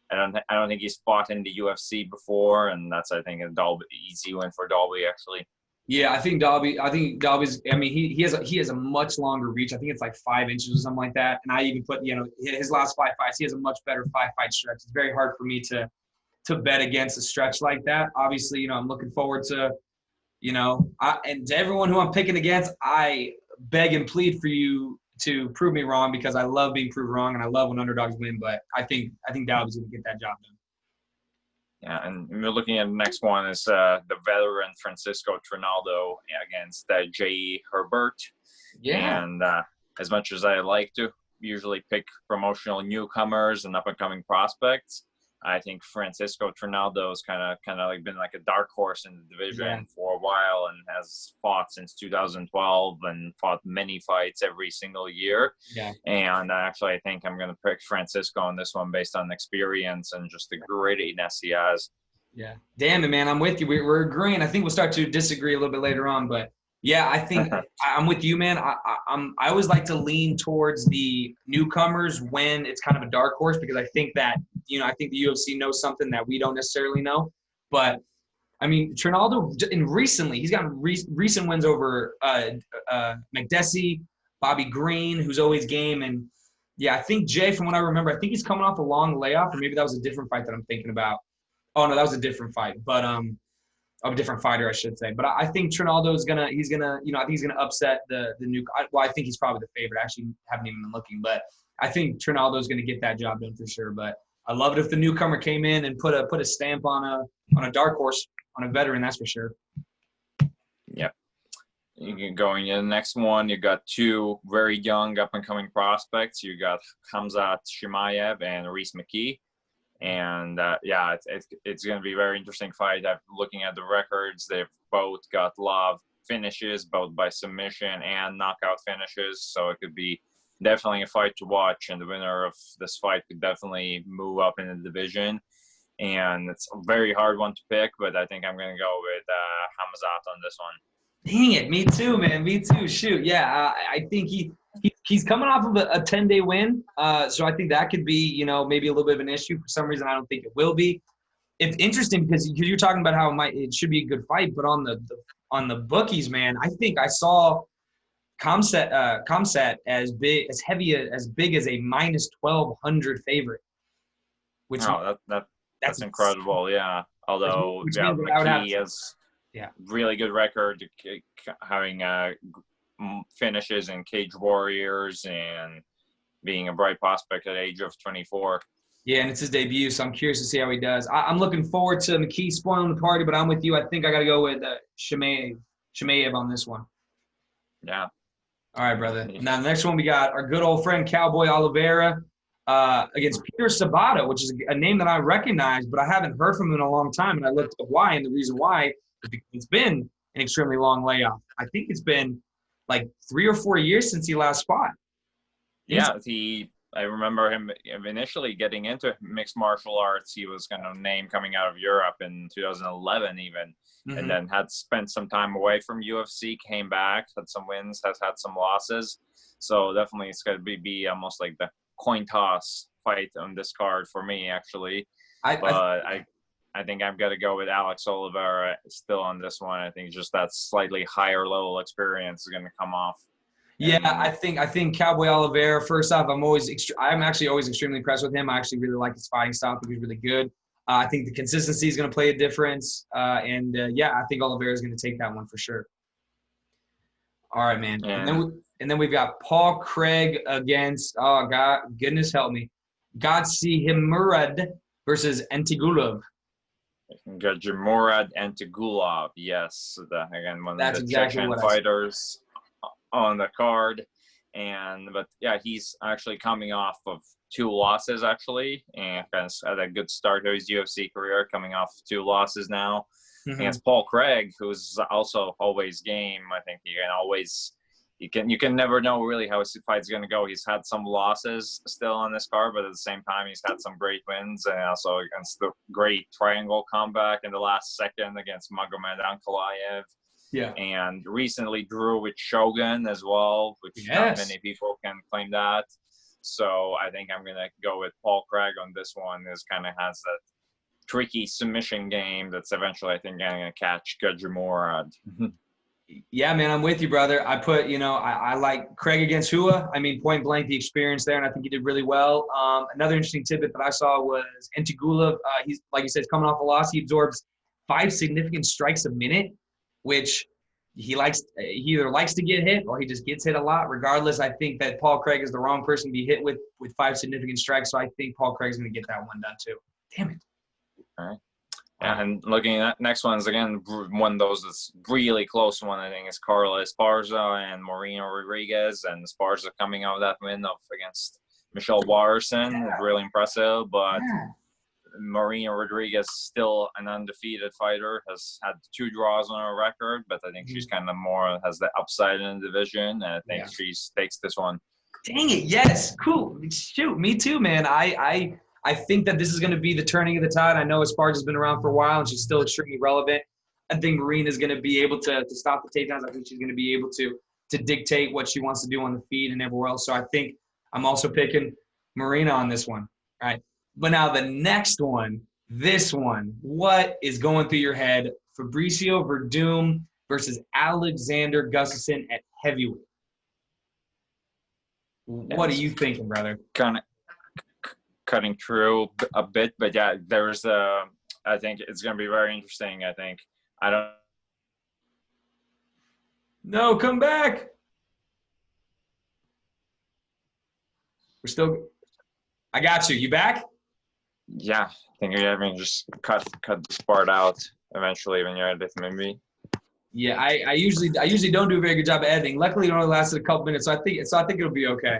I don't think he's fought in the UFC before, and that's I think a easy win for Dalby actually. Yeah, I think Dalby's. I mean, he has a much longer reach. I think it's like 5 inches or something like that. And I even put his last 5 fights, he has a much better 5-fight stretch. It's very hard for me to bet against a stretch like that. Obviously, I'm looking forward to. And to everyone who I'm picking against, I beg and plead for you to prove me wrong because I love being proved wrong and I love when underdogs win. But I think Dalby's going to get that job done. Yeah, and we're looking at the next one is the veteran Francisco Trinaldo against J.E. Herbert. Yeah. And as much as I like to usually pick promotional newcomers and up-and-coming prospects, I think Francisco Trinaldo has kind of like been like a dark horse in the division for a while and has fought since 2012 and fought many fights every single year. Yeah. And actually, I think I'm going to pick Francisco on this one based on experience and just the grittiness he has. Yeah. Damn it, man. I'm with you. We're agreeing. I think we'll start to disagree a little bit later on, but yeah, I think I'm with you, man. I always like to lean towards the newcomers when it's kind of a dark horse because I think that, I think the UFC knows something that we don't necessarily know. But, I mean, Trinaldo, recently, he's gotten recent wins over McDessie, Bobby Green, who's always game. And, yeah, I think Jay, from what I remember, I think he's coming off a long layoff, or maybe that was a different fight that I'm thinking about. Oh, no, that was a different fight. But a different fighter, I should say. But I think Trinaldo is I think he's gonna upset the new. I think he's probably the favorite. I actually haven't even been looking, but I think Trinaldo is gonna get that job done for sure. But I love it if the newcomer came in and put a stamp on a dark horse, on a veteran. That's for sure. Yep. You can go in the next one. You got 2 very young up and coming prospects. You got Khamzat Chimaev and Reese McKee. And it's going to be a very interesting fight. I'm looking at the records. They've both got a lot of finishes, both by submission and knockout finishes. So it could be definitely a fight to watch. And the winner of this fight could definitely move up in the division. And it's a very hard one to pick, but I think I'm going to go with Khamzat on this one. Dang it. Me too, man. Me too. Shoot. Yeah, I think he's coming off of a 10-day win. So I think that could be, maybe a little bit of an issue. For some reason, I don't think it will be. It's interesting because you're talking about how it should be a good fight, but on the bookies, man, I think I saw Khamzat as big as a minus 1,200 favorite. Which that's incredible. Yeah. Although McKee has really good record, having finishes in Cage Warriors and being a bright prospect at the age of 24. Yeah, and it's his debut, so I'm curious to see how he does. I'm looking forward to McKee spoiling the party, but I'm with you. I think I got to go with Chimaev on this one. Yeah. All right, brother. Now, the next one we got our good old friend Cowboy Oliveira against Peter Sabato, which is a name that I recognize, but I haven't heard from him in a long time, and I looked up why, and the reason why is because it's been an extremely long layoff. I think it's been like 3 or 4 years since he last fought. Yeah, I remember him initially getting into mixed martial arts. He was kind of named coming out of Europe in 2011 even, and then had spent some time away from UFC, came back, had some wins, has had some losses. So definitely it's going to be almost like the coin toss fight on this card for me, actually. I think I've got to go with Alex Oliveira still on this one. I think just that slightly higher level experience is going to come off. Yeah, I think Cowboy Oliveira, first off, I'm actually always extremely impressed with him. I actually really like his fighting style. I think he's really good. I think the consistency is going to play a difference. I think Oliveira is going to take that one for sure. All right, man. Yeah. And And then we've got Paul Craig against, oh, God, goodness help me, Murad versus Antigulov. Gajimurad Antigulov, yes. Again, one That's of the exactly Chechen fighters on the card. But yeah, he's actually coming off of 2 losses, actually, and has had a good start to his UFC career, coming off 2 losses now. Against Paul Craig, who's also always game. I think he can always, you can never know really how his fight's going to go. He's had some losses still on this card, but at the same time, he's had some great wins, and also against the great triangle comeback in the last second against Magomed Ankalaev. Yeah. And recently drew with Shogun as well, which not many people can claim that. So I think I'm going to go with Paul Craig on this one. This kind of has that tricky submission game that's eventually, I think, going to catch Gajimurad. Yeah, man, I'm with you, brother. I put, I like Craig against Hua. I mean, point blank, the experience there, and I think he did really well. Another interesting tidbit that I saw was Antigulov. He's, like you said, coming off a loss. He absorbs 5 significant strikes a minute, which he either likes to get hit or he just gets hit a lot. Regardless, I think that Paul Craig is the wrong person to be hit with 5 significant strikes, so I think Paul Craig's going to get that one done too. Damn it. All right. And looking at next one's again one of those that's really close one. I think is Carla Esparza and Marina Rodriguez, and Esparza coming out of that win against Michelle Watterson, really impressive. But Marina Rodriguez still an undefeated fighter, has had 2 draws on her record, but I think she's kind of more has the upside in the division, and I think she takes this one. Dang it! Yes, cool. Shoot, me too, man. I think that this is going to be the turning of the tide. I know Esparza's been around for a while, and she's still extremely relevant. I think Marina's going to be able to stop the takedowns. I think she's going to be able to dictate what she wants to do on the feet and everywhere else. So I think I'm also picking Marina on this one. All right. But now the next one, this one, what is going through your head? Fabricio Verdum versus Alexander Gustafsson at heavyweight. What are you thinking, brother? Kind of cutting through a bit, but yeah, there's I think it's going to be very interesting. I think No, come back. I got you. You back? Yeah, I think you're having just cut this part out eventually when you're editing, maybe. Yeah, I usually don't do a very good job of editing. Luckily, it only lasted a couple minutes, so I think it'll be okay.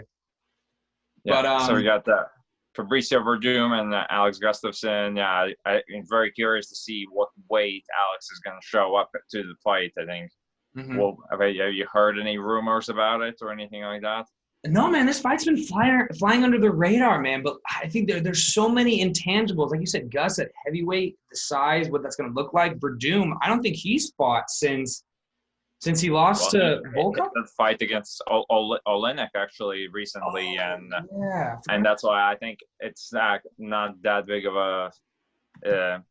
Yeah. But so we got that Fabricio Verdum and Alex Gustafsson. Yeah, I'm very curious to see what weight Alex is going to show up to the fight. I think. Well, have you heard any rumors about it or anything like that? No, man, this fight's been flying under the radar, man. But I think there's so many intangibles. Like you said, Gus at heavyweight, the size, what that's going to look like. Verdum, I don't think he's fought since he lost to Volkov. That fight against Olenek actually recently, and that's why I think it's not that big of a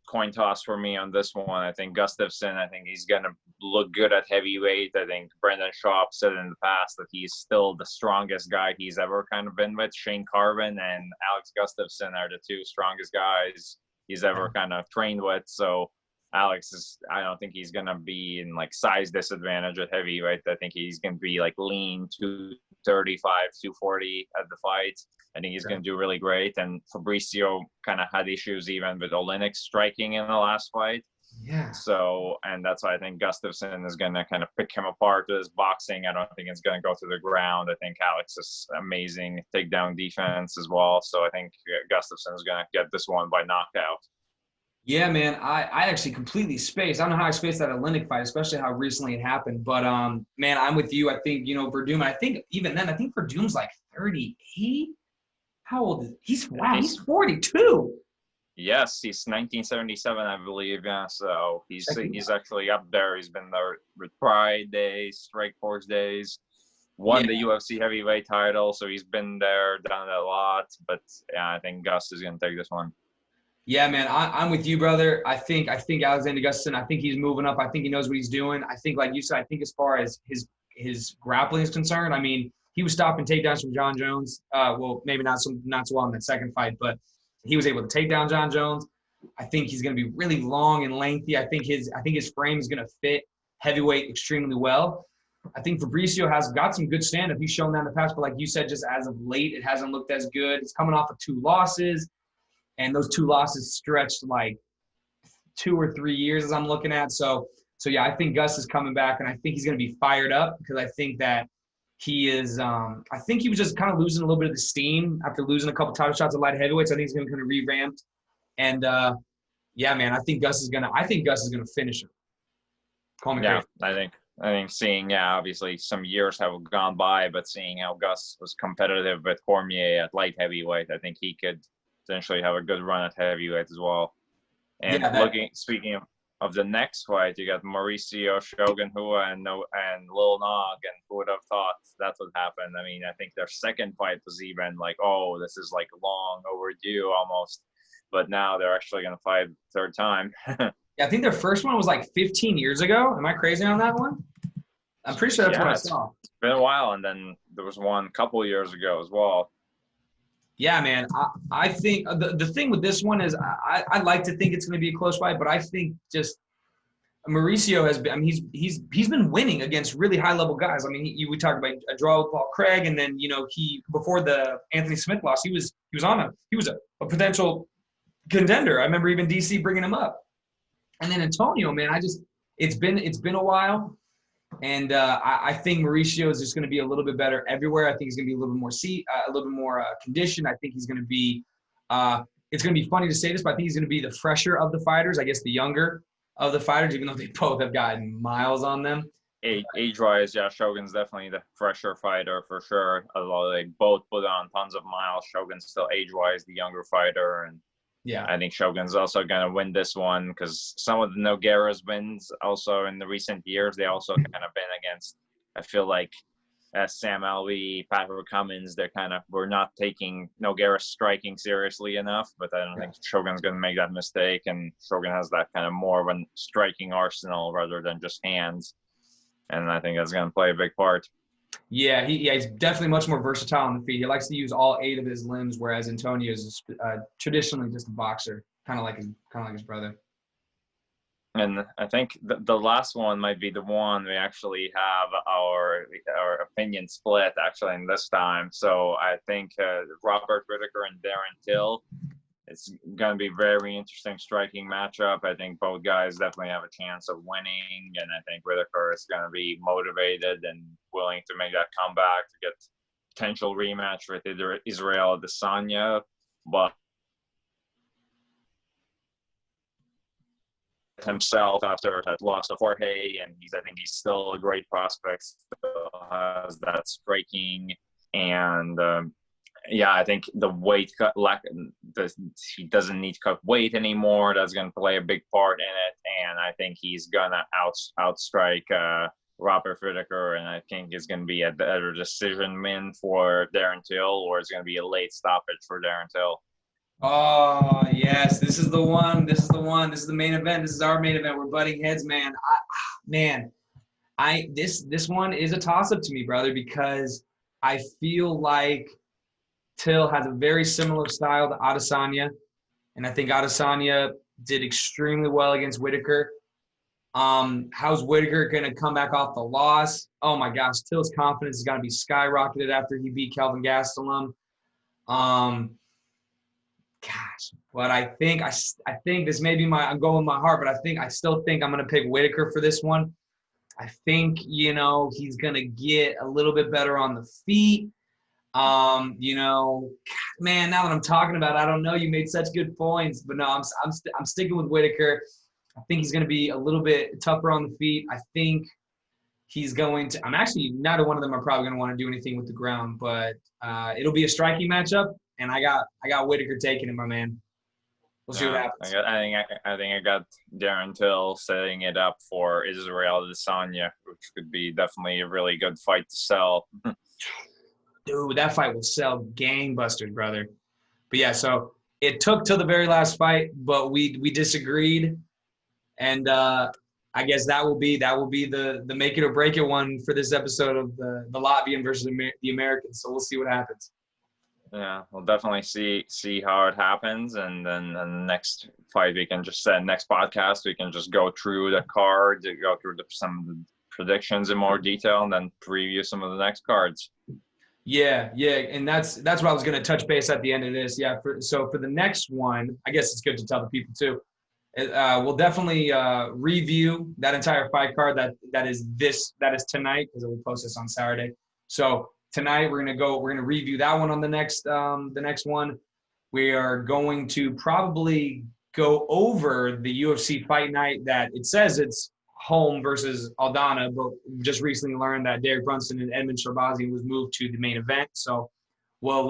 coin toss for me on this one. I think Gustafsson, I think he's going to look good at heavyweight. I think Brendan Schaub said in the past that he's still the strongest guy he's ever kind of been with. Shane Carvin and Alex Gustafsson are the 2 strongest guys he's ever kind of trained with. So I don't think he's going to be in like size disadvantage at heavyweight. I think he's going to be like lean 235, 240 at the fight. I think he's going to do really great. And Fabricio kind of had issues even with Olenek striking in the last fight. Yeah. So, and that's why I think Gustafsson is going to kind of pick him apart with his boxing. I don't think it's going to go to the ground. I think Alex is amazing takedown defense as well. So I think Gustafsson is going to get this one by knockout. Yeah, man, I actually completely spaced. I don't know how I spaced that Olenek fight, especially how recently it happened. But, man, I'm with you. I think, Verdum, I think even then, I think Verdum's like 38. How old is he? He's 42. Yes, he's 1977, I believe. Yeah, so he's actually up there. He's been there with Pride days, Strike Force days, won the UFC heavyweight title. So he's been there, done it a lot. But yeah, I think Gus is going to take this one. Yeah, man, I'm with you, brother. I think Alexander Gustafsson, I think he's moving up. I think he knows what he's doing. I think, like you said, I think as far as his grappling is concerned, I mean, he was stopping takedowns from John Jones. Well, maybe not so well in that second fight, but he was able to take down John Jones. I think he's going to be really long and lengthy. I think his frame is going to fit heavyweight extremely well. I think Fabricio has got some good stand-up. He's shown that in the past, but like you said, just as of late, it hasn't looked as good. It's coming off of 2 losses, and those 2 losses stretched like 2 or 3 years as I'm looking at. So yeah, I think Gus is coming back, and I think he's going to be fired up because I think that he is I think he was just kind of losing a little bit of the steam after losing a couple title shots at light heavyweights. I think he's going to kind of revamp. And yeah, man, I think Gus is going to finish him. Call me crazy. I think seeing, obviously some years have gone by, but seeing how Gus was competitive with Cormier at light heavyweight, I think he could potentially have a good run at heavyweight as well. And speaking of the next fight, you got Mauricio Shogun and Lil Nog, and who would have thought that would happen? I mean, I think their second fight was even like, oh, this is like long overdue almost, but now they're actually going to fight third time. Yeah, I think their first one was like 15 years ago. Am I crazy on that one? I'm pretty sure that's what I saw. It's been a while, and then there was one a couple years ago as well. Yeah, man. I think the thing with this one is I like to think it's going to be a close fight, but I think just Mauricio has been. I mean, he's been winning against really high level guys. I mean, we talked about a draw with Paul Craig, and then he before the Anthony Smith loss, he was a potential contender. I remember even DC bringing him up, and then Antonio, man. It's been a while. And I think Mauricio is just going to be a little bit better everywhere. I think he's going to be a little bit more conditioned. I think he's going to be it's going to be funny to say this, but I think he's going to be the fresher of the fighters. I guess the younger of the fighters, even though they both have gotten miles on them. Age-wise, yeah, Shogun's definitely the fresher fighter for sure. Although they both put on tons of miles, Shogun's still age-wise the younger fighter, and yeah, I think Shogun's also going to win this one because some of the Nogueira's wins also in the recent years, they also kind of been against, I feel like, Sam Alvey, Patrick Cummins, we're not taking Nogueira striking seriously enough, but I don't think Shogun's going to make that mistake, and Shogun has that kind of more of a striking arsenal rather than just hands, and I think that's going to play a big part. Yeah, he's definitely much more versatile on the feet. He likes to use all 8 of his limbs, whereas Antonio is traditionally just a boxer, kind of like his brother. And I think the last one might be the one we actually have our opinion split actually in this time. So I think Robert Whittaker and Darren Till. It's going to be a very interesting striking matchup. I think both guys definitely have a chance of winning, and I think Whittaker is going to be motivated and willing to make that comeback to get potential rematch with either Israel Adesanya, but himself after that loss to Jorge, and I think he's still a great prospect, still has that striking, and I think the weight cut he doesn't need to cut weight anymore. That's going to play a big part in it, and I think he's gonna outstrike Robert Whittaker, and I think it's going to be a better decision win for Darren Till, or it's going to be a late stoppage for Darren Till. Oh yes, this is the one. This is the main event. This is our main event. We're butting heads, man. This one is a toss-up to me, brother, because I feel like Till has a very similar style to Adesanya, and I think Adesanya did extremely well against Whittaker. How's Whittaker going to come back off the loss? Oh, my gosh. Till's confidence is going to be skyrocketed after he beat Kelvin Gastelum. But I think this may be I'm going with my heart, but I still think I'm going to pick Whittaker for this one. I think, he's going to get a little bit better on the feet. Man, now that I'm talking about it, I don't know. You made such good points, but no, I'm sticking with Whittaker. I think he's going to be a little bit tougher on the feet. I think he's going to – neither one of them are probably going to want to do anything with the ground, but it'll be a striking matchup, and I got Whittaker taking it, my man. We'll see what happens. I think I got Darren Till setting it up for Israel Adesanya, which could be definitely a really good fight to sell. Dude, that fight will sell gangbusters, brother. But yeah, so it took till the very last fight, but we disagreed. And I guess that will be the make it or break it one for this episode of the Latvian versus the Americans. So we'll see what happens. Yeah, we'll definitely see how it happens, and then the next fight next podcast we can just go through the card, go through some predictions in more detail and then preview some of the next cards. Yeah, and that's what I was going to touch base at the end of this. Yeah, so for the next one, I guess it's good to tell the people too. We'll definitely review that entire fight card that is tonight, because we'll post this on Saturday. So tonight we're gonna review that one on the next one. We are going to probably go over the UFC Fight Night that it says it's home versus Aldana, but just recently learned that Derek Brunson and Edmund Sherbazi was moved to the main event. So we'll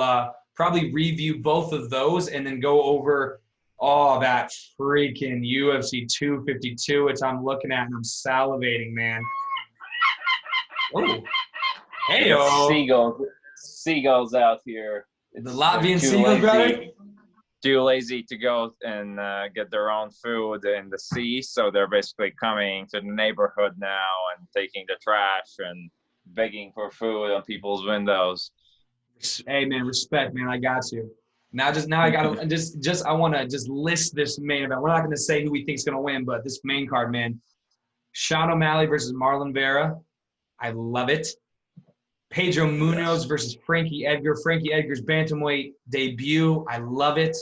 probably review both of those and then go over that freaking UFC 252, which I'm looking at and I'm salivating, man. Oh, hey, seagulls out here. The Latvian seagulls, brother. Too lazy to go and get their own food in the sea, so they're basically coming to the neighborhood now and taking the trash and begging for food on people's windows. Hey man, respect, man. I got you. I gotta I want to just list this main event. We're not going to say who we think is going to win, but this main card, man. Sean O'Malley versus Marlon Berra. I love it. Pedro Munoz versus Frankie Edgar. Frankie Edgar's bantamweight debut. I love it.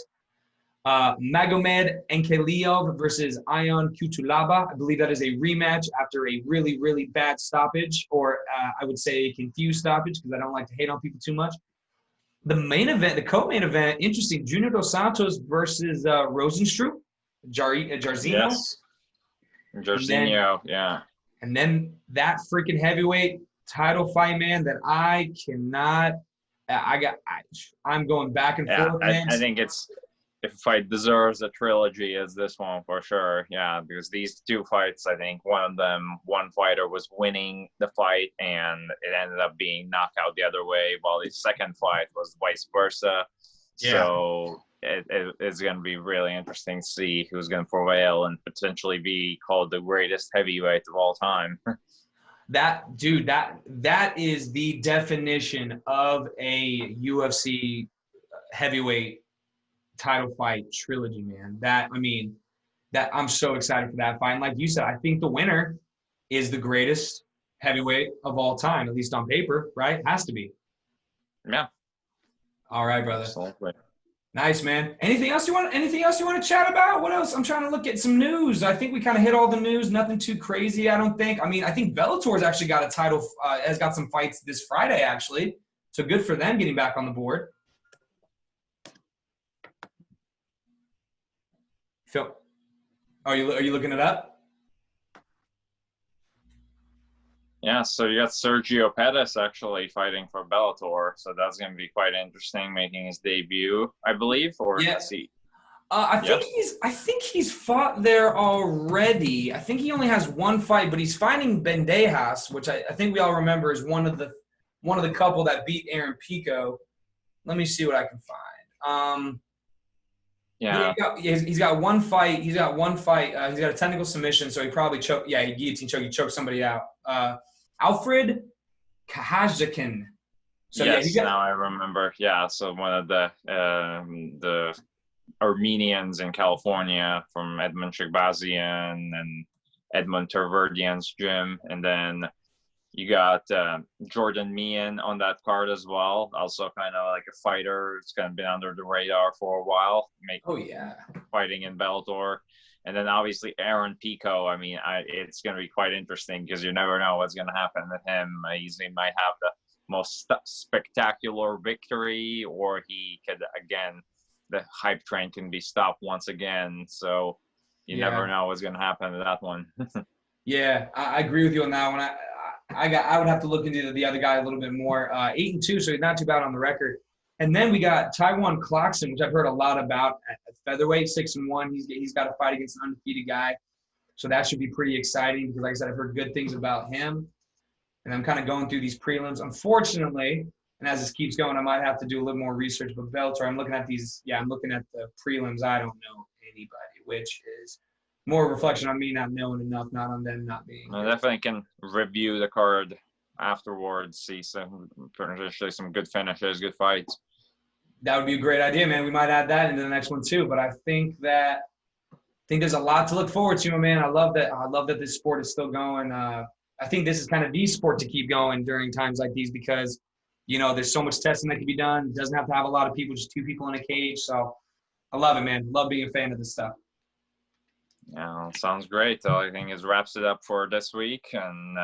Magomed Ankalaev versus Ion Cutelaba. I believe that is a rematch after a really, really bad stoppage, or I would say a confused stoppage, because I don't like to hate on people too much. The main event, the co-main event, interesting. Junior Dos Santos versus Rosenstruck. Jairzinho. Yes. Jairzinho, yeah. And then that freaking heavyweight title fight, man, that I cannot I'm going back and forth, man. I think if a fight deserves a trilogy, is this one for sure. Yeah, because these two fights, I think one fighter was winning the fight and it ended up being knockout the other way, while the second fight was vice versa. Yeah. So it's going to be really interesting to see who's going to prevail and potentially be called the greatest heavyweight of all time. That is the definition of a UFC heavyweight title fight trilogy, man. I'm so excited for that fight. And like you said, I think the winner is the greatest heavyweight of all time, at least on paper, right? Has to be. Yeah. All right, brother. Absolutely. Nice, man. Anything else you want to chat about? What else? I'm trying to look at some news. I think we kind of hit all the news. Nothing too crazy, I don't think. I think Bellator's actually got a title, has got some fights this Friday, actually. So good for them getting back on the board. Phil, are you looking it up? Yeah, so you got Sergio Pettis actually fighting for Bellator, so that's going to be quite interesting, making his debut, I believe, or yes. I think he's fought there already. I think he only has one fight, but he's fighting Bandejas, which I think we all remember is one of the couple that beat Aaron Pico. Let me see what I can find. Yeah. He's got one fight. He's got a technical submission, so he probably choked. Yeah, he guillotine choked. He choked somebody out. Alfred Kahajakin. So yes, now I remember. Yeah, so one of the Armenians in California from Edmund Shikbazian and Edmund Terverdian's gym, and then you got Jordan Meehan on that card as well. Also kind of like a fighter. It's kind of been under the radar for a while. Fighting in Bellator. And then obviously Aaron Pico. It's going to be quite interesting because you never know what's going to happen with him. He might have the most spectacular victory, or he could, again, the hype train can be stopped once again. So you never know what's going to happen with that one. Yeah, I agree with you on that one. I would have to look into the other guy a little bit more. 8-2, so he's not too bad on the record. And then we got Taiwan Clarkson, which I've heard a lot about at featherweight, 6-1. He's got a fight against an undefeated guy, so that should be pretty exciting because, like I said, I've heard good things about him. And I'm kind of going through these prelims. Unfortunately, and as this keeps going, I might have to do a little more research. But Bellator, I'm looking at the prelims. I don't know anybody, which is more a reflection on me not knowing enough, not on them not being. I definitely can review the card afterwards, see some good finishes, good fights. That would be a great idea, man. We might add that into the next one too. But I think there's a lot to look forward to, man. I love that this sport is still going. I think this is kind of the sport to keep going during times like these because, there's so much testing that can be done. It doesn't have to have a lot of people, just 2 people in a cage. So I love it, man. Love being a fan of this stuff. Yeah, sounds great. I think it wraps it up for this week, and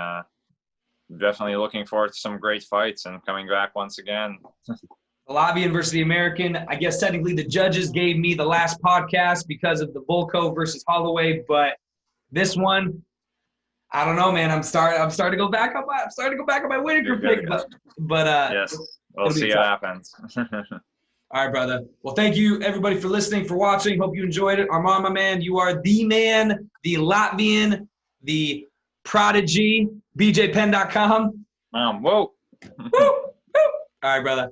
definitely looking forward to some great fights and coming back once again. The Latvian versus the American. I guess technically the judges gave me the last podcast because of the Volkov versus Holloway, but this one, I don't know, man. I'm starting to go back on my Whitaker pick, but yes, we'll see what happens. All right, brother. Well, thank you, everybody, for listening, for watching. Hope you enjoyed it. Armand, my man, you are the man, the Latvian, the prodigy, bjpenn.com. Whoa. Woo, woo. All right, brother.